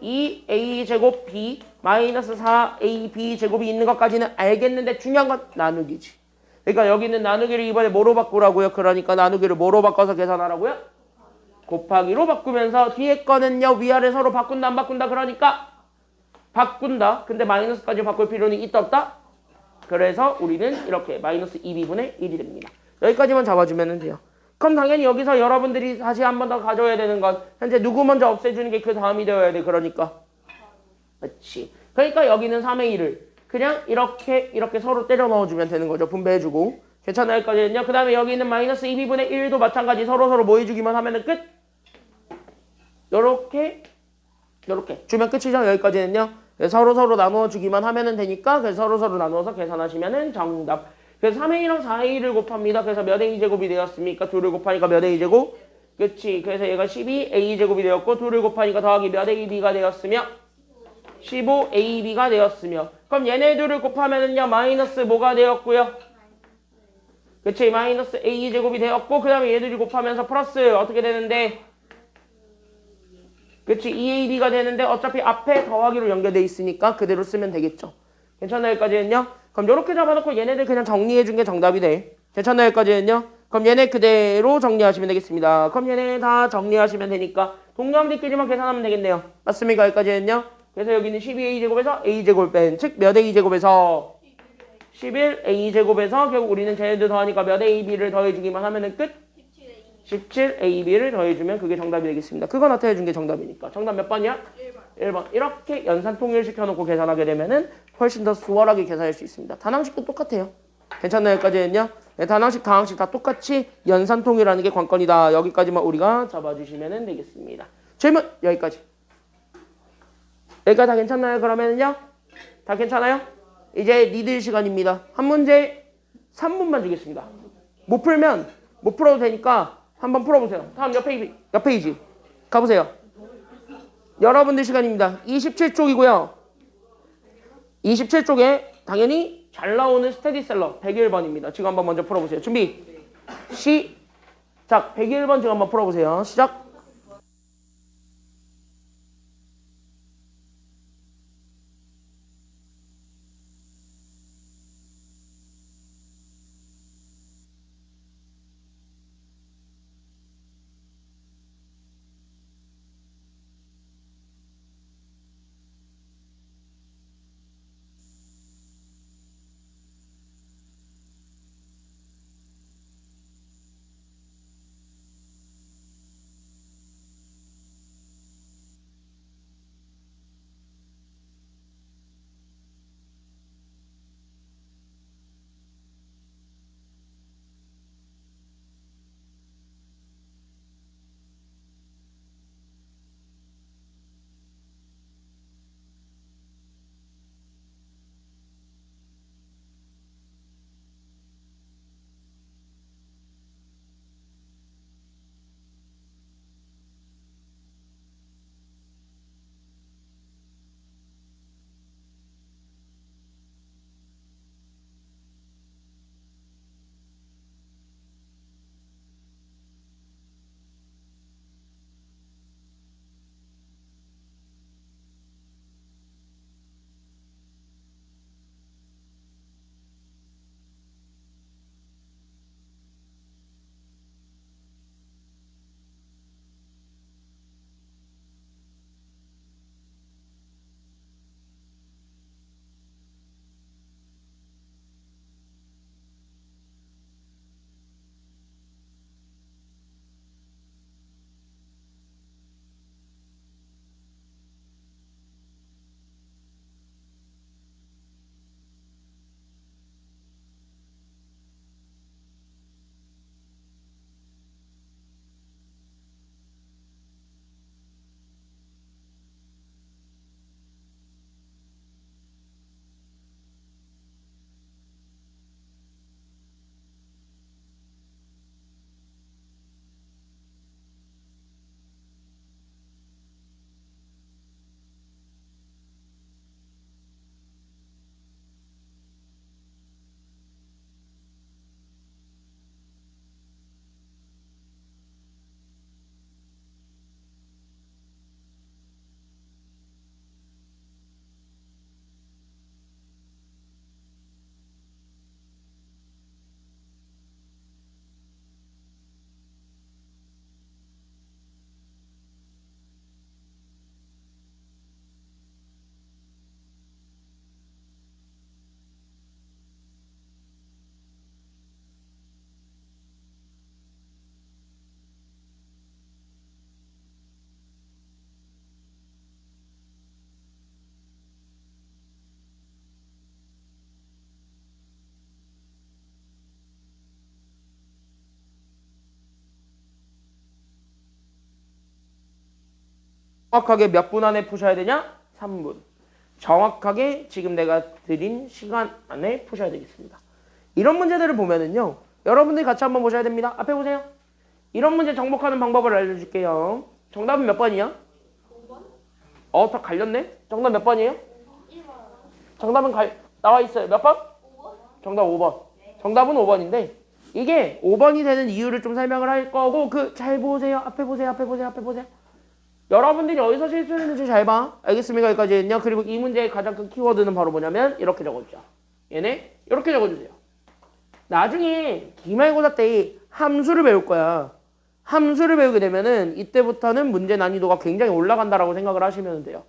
2a 제곱 b 마이너스 4ab 제곱이 있는 것까지는 알겠는데 중요한 건 나누기지. 그러니까 여기 있는 나누기를 이번에 뭐로 바꾸라고요? 그러니까 나누기를 뭐로 바꿔서 계산하라고요? 곱하기로 바꾸면서 뒤에 거는요. 위아래 서로 바꾼다 안 바꾼다 그러니까 바꾼다. 근데 마이너스까지 바꿀 필요는 있다 없다? 그래서 우리는 이렇게 마이너스 2b분의 1이 됩니다. 여기까지만 잡아주면 돼요. 그럼 당연히 여기서 여러분들이 다시 한 번 더 가져야 되는 건 현재 누구 먼저 없애주는 게 그 다음이 되어야 돼. 그러니까 그렇지. 그러니까 여기는 3의 1을 그냥 이렇게 서로 때려 넣어주면 되는 거죠. 분배해주고. 괜찮아요? 여기까지는요. 그 다음에 여기 있는 마이너스 2b분의 1도 마찬가지 서로 뭐 해주기만 하면은 끝. 요렇게 주면 끝이죠. 여기까지는요. 서로 나누어주기만 하면 되니까 그래서 서로 나누어서 계산하시면 정답. 그래서 3의 1랑 4의 1을 곱합니다. 그래서 몇 a제곱이 되었습니까? 2를 곱하니까 몇 a제곱? 그치. 그래서 얘가 12a제곱이 되었고 2를 곱하니까 더하기 몇 ab가 되었으며 15ab가 되었으며 그럼 얘네들을 곱하면은요 마이너스 뭐가 되었고요? 그치. 마이너스 a제곱이 되었고 그 다음에 얘들이 곱하면서 플러스 어떻게 되는데? 그치. 2ab가 되는데 어차피 앞에 더하기로 연결돼 있으니까 그대로 쓰면 되겠죠. 괜찮나요? 여기까지는요. 그럼 이렇게 잡아놓고 얘네들 그냥 정리해준 게 정답이 돼. 괜찮나요? 여기까지는요. 그럼 얘네 그대로 정리하시면 되겠습니다. 그럼 얘네 다 정리하시면 되니까 동그라미끼리만 계산하면 되겠네요. 맞습니까? 여기까지는요. 그래서 여기는 12a제곱에서 a제곱 뺀 즉 몇 a제곱에서 11a제곱에서 결국 우리는 쟤네들 더하니까 몇 ab를 더해주기만 하면은 끝? 17ab를 더해주면 그게 정답이 되겠습니다. 그거 나타내준 게 정답이니까. 정답 몇 번이야? 1번. 이렇게 연산 통일시켜놓고 계산하게 되면은 훨씬 더 수월하게 계산할 수 있습니다. 단항식도 똑같아요. 괜찮나요? 여기까지는요? 네, 단항식, 다항식 다 똑같이 연산 통일하는 게 관건이다. 여기까지만 우리가 잡아주시면 되겠습니다. 질문 여기까지. 여기까지 다 괜찮나요? 그러면은요? 다 괜찮아요? 이제 니들 시간입니다. 한 문제 3분만 주겠습니다. 못 풀면 못 풀어도 되니까 한번 풀어보세요. 다음 몇 페이지? 가보세요. 여러분들 시간입니다. 27쪽이고요. 27쪽에 당연히 잘 나오는 스테디셀러 101번입니다. 지금 한번 먼저 풀어보세요. 준비 시작. 101번 지금 한번 풀어보세요. 시작. 정확하게 몇 분 안에 푸셔야 되냐? 3분. 정확하게 지금 내가 드린 시간 안에 푸셔야 되겠습니다. 이런 문제들을 보면은요. 여러분들이 같이 한번 보셔야 됩니다. 앞에 보세요. 이런 문제 정복하는 방법을 알려줄게요. 정답은 몇 번이야? 5번. 다 갈렸네? 정답 몇 번이에요? 1번. 정답은 나와 있어요. 몇 번? 5번. 정답 5번. 정답은 5번인데 이게 5번이 되는 이유를 좀 설명을 할 거고 잘 보세요. 앞에 보세요. 여러분들이 어디서 실수했는지 잘 봐. 알겠습니까? 여기까지는요. 그리고 이 문제의 가장 큰 키워드는 바로 뭐냐면 이렇게 적어주죠. 얘네 이렇게 적어주세요. 나중에 기말고사 때 함수를 배울 거야. 함수를 배우게 되면은 이때부터는 문제 난이도가 굉장히 올라간다라고 생각을 하시면 돼요.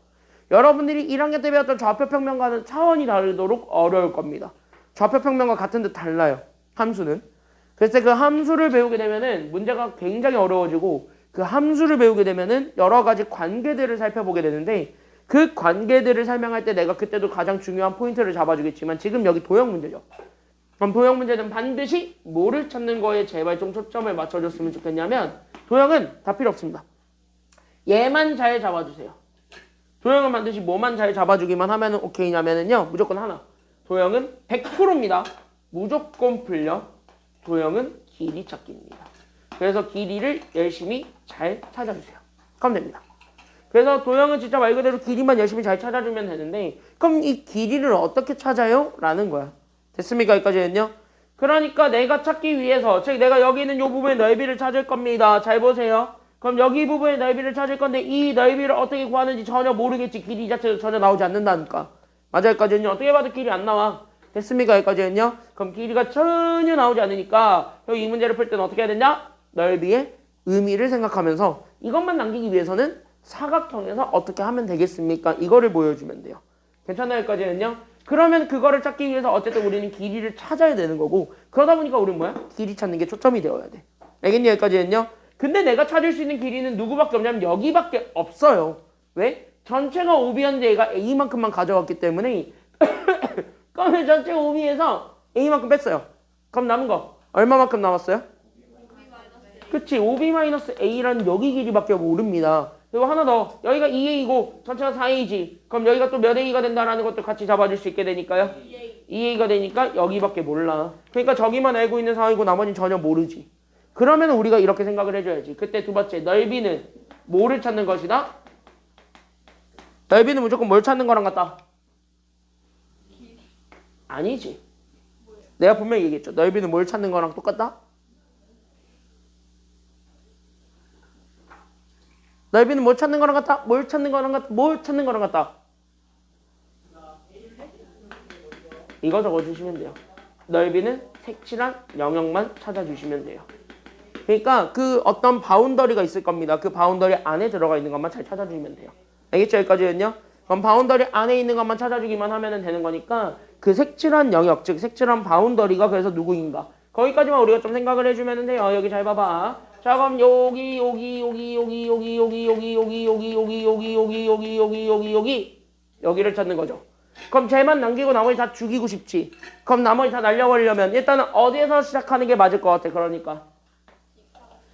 여러분들이 1학년 때 배웠던 좌표 평면과는 차원이 다르도록 어려울 겁니다. 좌표평면과 같은 듯 달라요. 함수는. 그래서 그 함수를 배우게 되면은 문제가 굉장히 어려워지고 그 함수를 배우게 되면은 여러 가지 관계들을 살펴보게 되는데 그 관계들을 설명할 때 내가 그때도 가장 중요한 포인트를 잡아주겠지만 지금 여기 도형 문제죠. 그럼 도형 문제는 반드시 뭐를 찾는 거에 제발 좀 초점을 맞춰줬으면 좋겠냐면 도형은 다 필요 없습니다. 얘만 잘 잡아주세요. 도형은 반드시 뭐만 잘 잡아주기만 하면은 오케이냐면은요 무조건 하나. 도형은 100%입니다. 무조건 풀려. 도형은 길이 찾기입니다. 그래서 길이를 열심히 잘 찾아주세요. 그럼 됩니다. 그래서 도형은 진짜 말 그대로 길이만 열심히 잘 찾아주면 되는데 그럼 이 길이를 어떻게 찾아요? 라는 거야. 됐습니까? 여기까지는요. 그러니까 내가 찾기 위해서 즉 내가 여기 있는 이 부분의 넓이를 찾을 겁니다. 잘 보세요. 그럼 여기 부분의 넓이를 찾을 건데 이 넓이를 어떻게 구하는지 전혀 모르겠지. 길이 자체도 전혀 나오지 않는다니까. 맞아. 여기까지는요. 어떻게 봐도 길이 안 나와. 됐습니까? 여기까지는요. 그럼 길이가 전혀 나오지 않으니까 여기 이 문제를 풀 때는 어떻게 해야 되냐? 넓이의 의미를 생각하면서 이것만 남기기 위해서는 사각형에서 어떻게 하면 되겠습니까? 이거를 보여주면 돼요. 괜찮아요? 여기까지는요. 그러면 그거를 찾기 위해서 어쨌든 우리는 길이를 찾아야 되는 거고 그러다 보니까 우리는 뭐야? 길이 찾는 게 초점이 되어야 돼. 알겠니? 여기까지는요. 근데 내가 찾을 수 있는 길이는 누구밖에 없냐면 여기밖에 없어요. 왜? 전체가 오비였는데 얘가 A만큼만 가져왔기 때문에 그러면 전체 오비에서 A만큼 뺐어요. 그럼 남은 거 얼마만큼 남았어요? 그치. OB-A라는 여기 길이밖에 모릅니다. 그리고 하나 더. 여기가 2A이고 전체가 4A지. 그럼 여기가 또 몇 A가 된다라는 것도 같이 잡아줄 수 있게 되니까요. 2A가 되니까 여기밖에 몰라. 그러니까 저기만 알고 있는 상황이고 나머지는 전혀 모르지. 그러면 우리가 이렇게 생각을 해줘야지. 그때 두 번째. 넓이는 뭐를 찾는 것이다? 넓이는 무조건 뭘 찾는 거랑 같다? 아니지. 내가 분명히 얘기했죠. 넓이는 뭘 찾는 거랑 똑같다? 넓이는 뭘 찾는 거랑 같다? 뭘 찾는 거랑 같다? 뭘 찾는 거랑 같다? 이거 적어주시면 돼요. 넓이는 색칠한 영역만 찾아주시면 돼요. 그러니까 그 어떤 바운더리가 있을 겁니다. 그 바운더리 안에 들어가 있는 것만 잘 찾아주시면 돼요. 알겠죠? 여기까지는요? 그럼 바운더리 안에 있는 것만 찾아주기만 하면 되는 거니까 그 색칠한 영역, 즉 색칠한 바운더리가 그래서 누구인가? 거기까지만 우리가 좀 생각을 해주면 돼요. 여기 잘 봐봐. 자 그럼 여기 여기를 찾는 거죠. 그럼 쟤만 남기고 나머지 다 죽이고 싶지. 그럼 나머지 다 날려버리려면 일단은 어디에서 시작하는 게 맞을 것 같아. 그러니까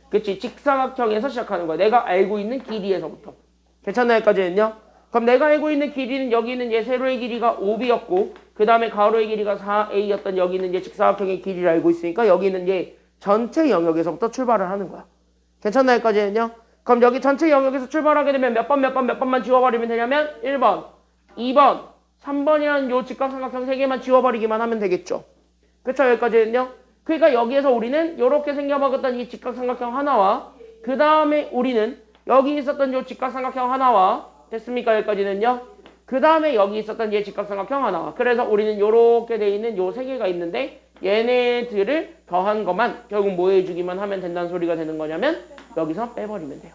그치. 직사각형에서 시작하는 거야. 내가 알고 있는 길이에서부터. 괜찮나요? 여기까지는요? 그럼 내가 알고 있는 길이는 여기 있는 얘 세로의 길이가 5b였고 그 다음에 가로의 길이가 4a였던 여기 있는 얘 직사각형의 길이를 알고 있으니까 여기 있는 얘 전체 영역에서부터 출발을 하는 거야. 괜찮나요? 여기까지는요? 그럼 여기 전체 영역에서 출발하게 되면 몇 번만 지워버리면 되냐면 1번, 2번, 3번이라는 요 직각삼각형 3개만 지워버리기만 하면 되겠죠. 그쵸? 여기까지는요? 그러니까 여기에서 우리는 이렇게 생겨먹었던 이 직각삼각형 하나와 그 다음에 우리는 여기 있었던 요 직각삼각형 하나와 됐습니까? 여기까지는요? 그 다음에 여기 있었던 얘 직각삼각형 하나와 그래서 우리는 요렇게 돼 있는 요 3개가 있는데 얘네들을 더한 것만 결국 뭐 해주기만 하면 된다는 소리가 되는 거냐면 여기서 빼버리면 돼요.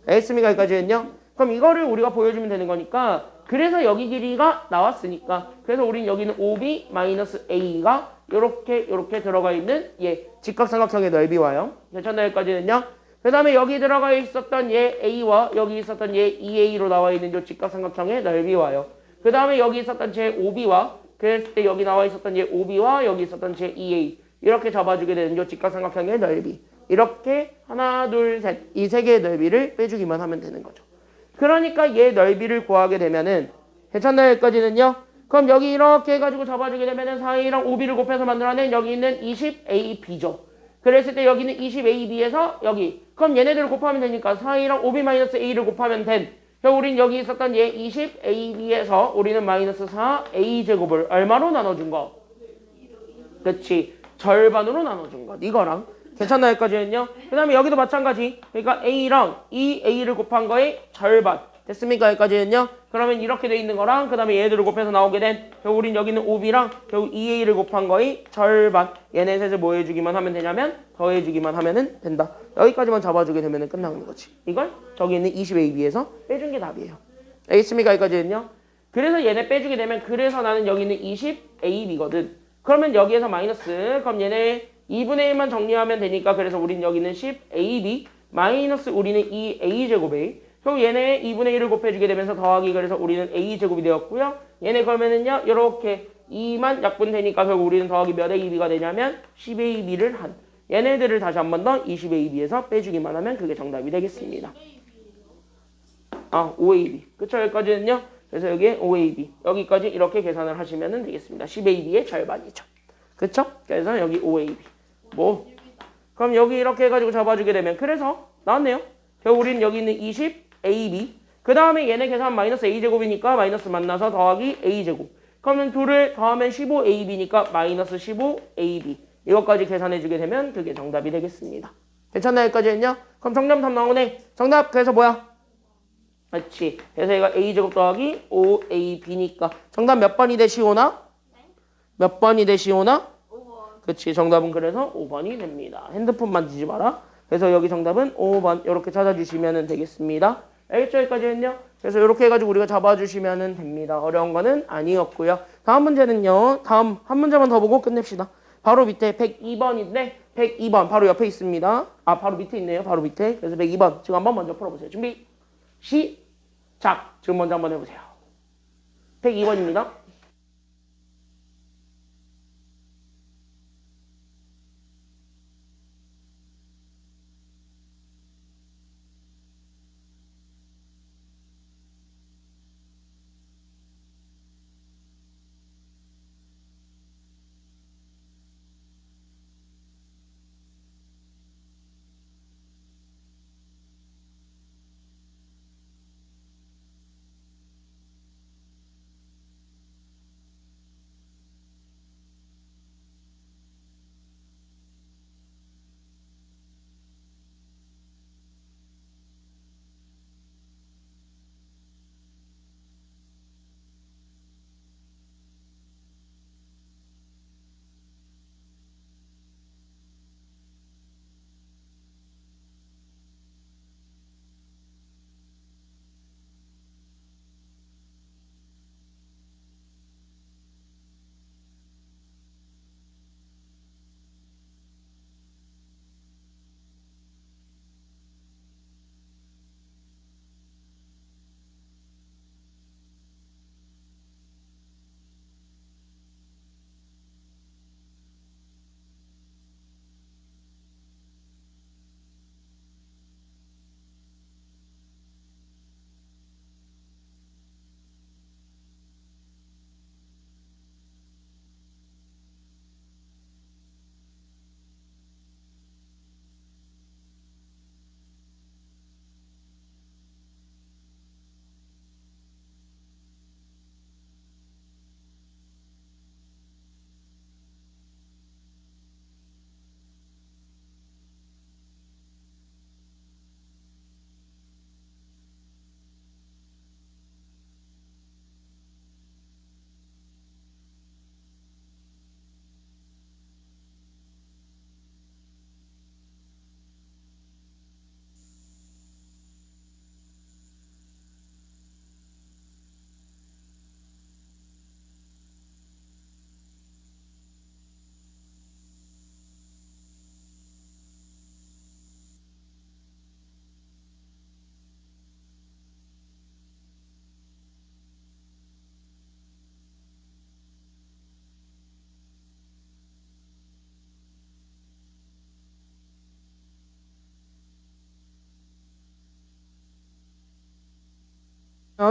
알겠습니까? 여기까지는요? 그럼 이거를 우리가 보여주면 되는 거니까 그래서 여기 길이가 나왔으니까 그래서 우린 여기는 OB-A가 요렇게 들어가 있는 얘 직각삼각형의 넓이와요. 괜찮나요? 여기까지는요? 그 다음에 여기 들어가 있었던 얘 A와 여기 있었던 얘 2A로 나와 있는 요 직각삼각형의 넓이와요. 그 다음에 여기 있었던 제 OB와 그랬을 때 여기 나와 있었던 얘 OB와 여기 있었던 제 2A 이렇게 잡아주게 되는 요 직각삼각형의 넓이 이렇게 하나 둘 셋 이 3개의 넓이를 빼주기만 하면 되는 거죠. 그러니까 얘 넓이를 구하게 되면은 괜찮나요? 여기까지는요? 그럼 여기 이렇게 해가지고 잡아주게 되면은 4A랑 OB를 곱해서 만들어낸 여기 있는 20AB죠. 그랬을 때 여기는 20AB에서 여기 그럼 얘네들을 곱하면 되니까 4A랑 OB-A를 곱하면 된 우린 여기 있었던 얘 20AB에서 우리는 마이너스 4A제곱을 얼마로 나눠준 거? 그치. 절반으로 나눠준 거. 이거랑 괜찮나요? 여기까지는요? 그 다음에 여기도 마찬가지. 그러니까 A랑 2A를 곱한 거의 절반. 됐습니까? 여기까지는요? 그러면 이렇게 돼 있는 거랑 그 다음에 얘들을 곱해서 나오게 된 결국 우린 여기는 OB랑 결국 2A를 곱한 거의 절반. 얘네 셋을 뭐 해주기만 하면 되냐면 더해주기만 하면은 된다. 여기까지만 잡아주게 되면 끝나는 거지. 이걸 저기 있는 20AB에서 빼준 게 답이에요. 알겠습니까? 여기까지는요? 그래서 얘네 빼주게 되면 그래서 나는 여기 있는 20AB거든. 그러면 여기에서 마이너스. 그럼 얘네 2분의 1만 정리하면 되니까 그래서 우린 여기는 10ab 마이너스 우리는 2a제곱에 그럼 얘네 2분의 1을 곱해주게 되면서 더하기 그래서 우리는 a제곱이 되었고요. 얘네 그러면은요 이렇게 2만 약분되니까 결국 우리는 더하기 몇 ab가 되냐면 10ab를 한 얘네들을 다시 한 번 더 20ab에서 빼주기만 하면 그게 정답이 되겠습니다. 5ab 그쵸 여기까지는요. 그래서 여기에 5ab 여기까지 이렇게 계산을 하시면 되겠습니다. 10ab의 절반이죠. 그쵸? 그래서 여기 5ab 뭐 그럼 여기 이렇게 해가지고 잡아주게 되면 그래서 나왔네요. 결국 우리는 여기 있는 20ab 그 다음에 얘네 계산 마이너스 a제곱이니까 마이너스 만나서 더하기 a제곱 그러면 둘을 더하면 15ab니까 마이너스 15ab 이것까지 계산해주게 되면 그게 정답이 되겠습니다. 괜찮나요? 여기까지는요? 그럼 정답 답 나오네. 정답 그래서 뭐야? 그렇지. 그래서 얘가 a제곱 더하기 5ab니까 정답 몇 번이 되시오나? 몇 번이 되시오나? 5번. 그렇지. 정답은 그래서 5번이 됩니다. 핸드폰 만지지 마라. 그래서 여기 정답은 5번 이렇게 찾아주시면 되겠습니다. 알겠죠? 여기까지는요. 그래서 이렇게 해가지고 우리가 잡아주시면 됩니다. 어려운 거는 아니었고요. 다음 문제는요. 다음 한 문제만 더 보고 끝냅시다. 바로 밑에 102번인데 102번 바로 옆에 있습니다. 바로 밑에 있네요. 바로 밑에. 그래서 102번 지금 한번 먼저 풀어보세요. 준비 시작. 지금 먼저 한번 해보세요. 102번입니다.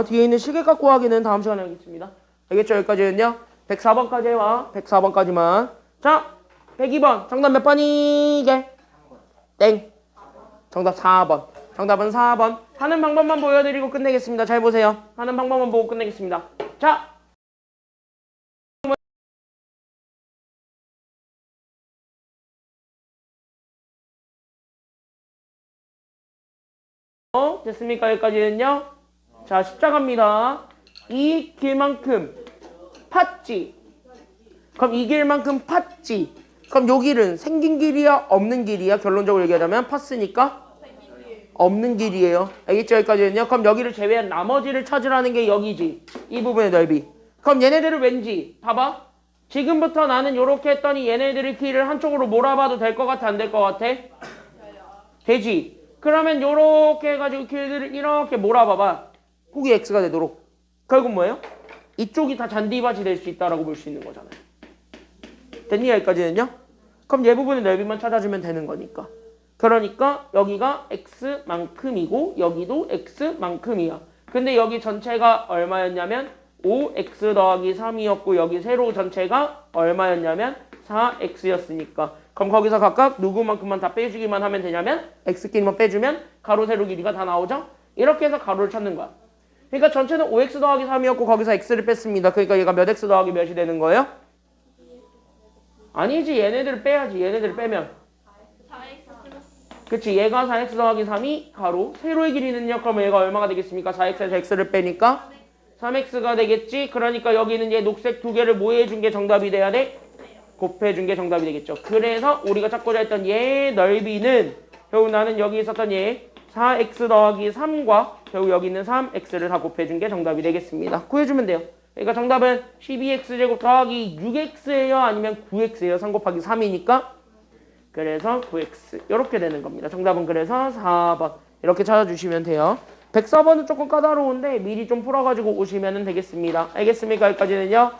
뒤에 있는 시계값 구하기는 다음 시간에 하겠습니다. 알겠죠? 여기까지는요. 104번까지 해와. 104번까지만. 자, 102번. 정답 몇 번이게? 땡. 정답 4번. 정답은 4번. 하는 방법만 보여드리고 끝내겠습니다. 잘 보세요. 하는 방법만 보고 끝내겠습니다. 자. 됐습니까? 여기까지는요. 자, 십자가입니다. 이 길만큼 팠지. 그럼 이 길만큼 팠지. 그럼 요 길은 생긴 길이야? 없는 길이야? 결론적으로 얘기하자면 팠으니까 없는 길이에요. 알겠죠? 여기까지는요. 그럼 여기를 제외한 나머지를 찾으라는 게 여기지. 이 부분의 넓이. 그럼 얘네들은 왠지 봐봐. 지금부터 나는 요렇게 했더니 얘네들의 키를 한쪽으로 몰아봐도 될 것 같아? 안 될 것 같아? 되지. 그러면 요렇게 해가지고 키들을 이렇게 몰아봐봐. 폭이 x가 되도록. 결국 뭐예요? 이쪽이 다 잔디밭이 될 수 있다라고 볼 수 있는 거잖아요. 됐니? 여기까지는요? 그럼 얘 부분의 넓이만 찾아주면 되는 거니까. 그러니까 여기가 x만큼이고 여기도 x만큼이야. 근데 여기 전체가 얼마였냐면 5x 더하기 3이었고 여기 세로 전체가 얼마였냐면 4x였으니까 그럼 거기서 각각 누구만큼만 다 빼주기만 하면 되냐면 x끼리만 빼주면 가로 세로 길이가 다 나오죠? 이렇게 해서 가로를 찾는 거야. 그러니까 전체는 5x 더하기 3이었고 거기서 x를 뺐습니다. 그러니까 얘가 몇 x 더하기 몇이 되는 거예요? 아니지, 얘네들을 빼야지. 얘네들을 빼면 4x 플러스 그치, 얘가 4x 더하기 3이 가로 세로의 길이는요? 그러면 얘가 얼마가 되겠습니까? 4x에서 x를 빼니까 3x가 되겠지. 그러니까 여기는 얘 녹색 두 개를 뭐 해준 게 정답이 돼야 돼? 곱해준 게 정답이 되겠죠. 그래서 우리가 찾고자 했던 얘 넓이는 결국 나는 여기 있었던 얘 4x 더하기 3과 결국 여기 있는 3x를 다 곱해준 게 정답이 되겠습니다. 구해주면 돼요. 그러니까 정답은 12x제곱 더하기 6x예요? 아니면 9x예요? 3 곱하기 3이니까 그래서 9x 이렇게 되는 겁니다. 정답은 그래서 4번 이렇게 찾아주시면 돼요. 104번은 조금 까다로운데 미리 좀 풀어가지고 오시면 되겠습니다. 알겠습니까? 여기까지는요.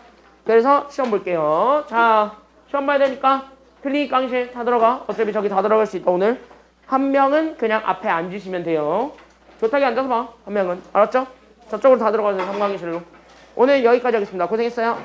그래서 시험 볼게요. 자, 시험 봐야 되니까 클리닉 강의실 다 들어가. 어차피 저기 다 들어갈 수 있다 오늘. 한 명은 그냥 앞에 앉으시면 돼요. 교탁에 앉아서 봐. 한 명은. 알았죠? 저쪽으로 다 들어가세요. 3강의실로. 오늘 여기까지 하겠습니다. 고생했어요.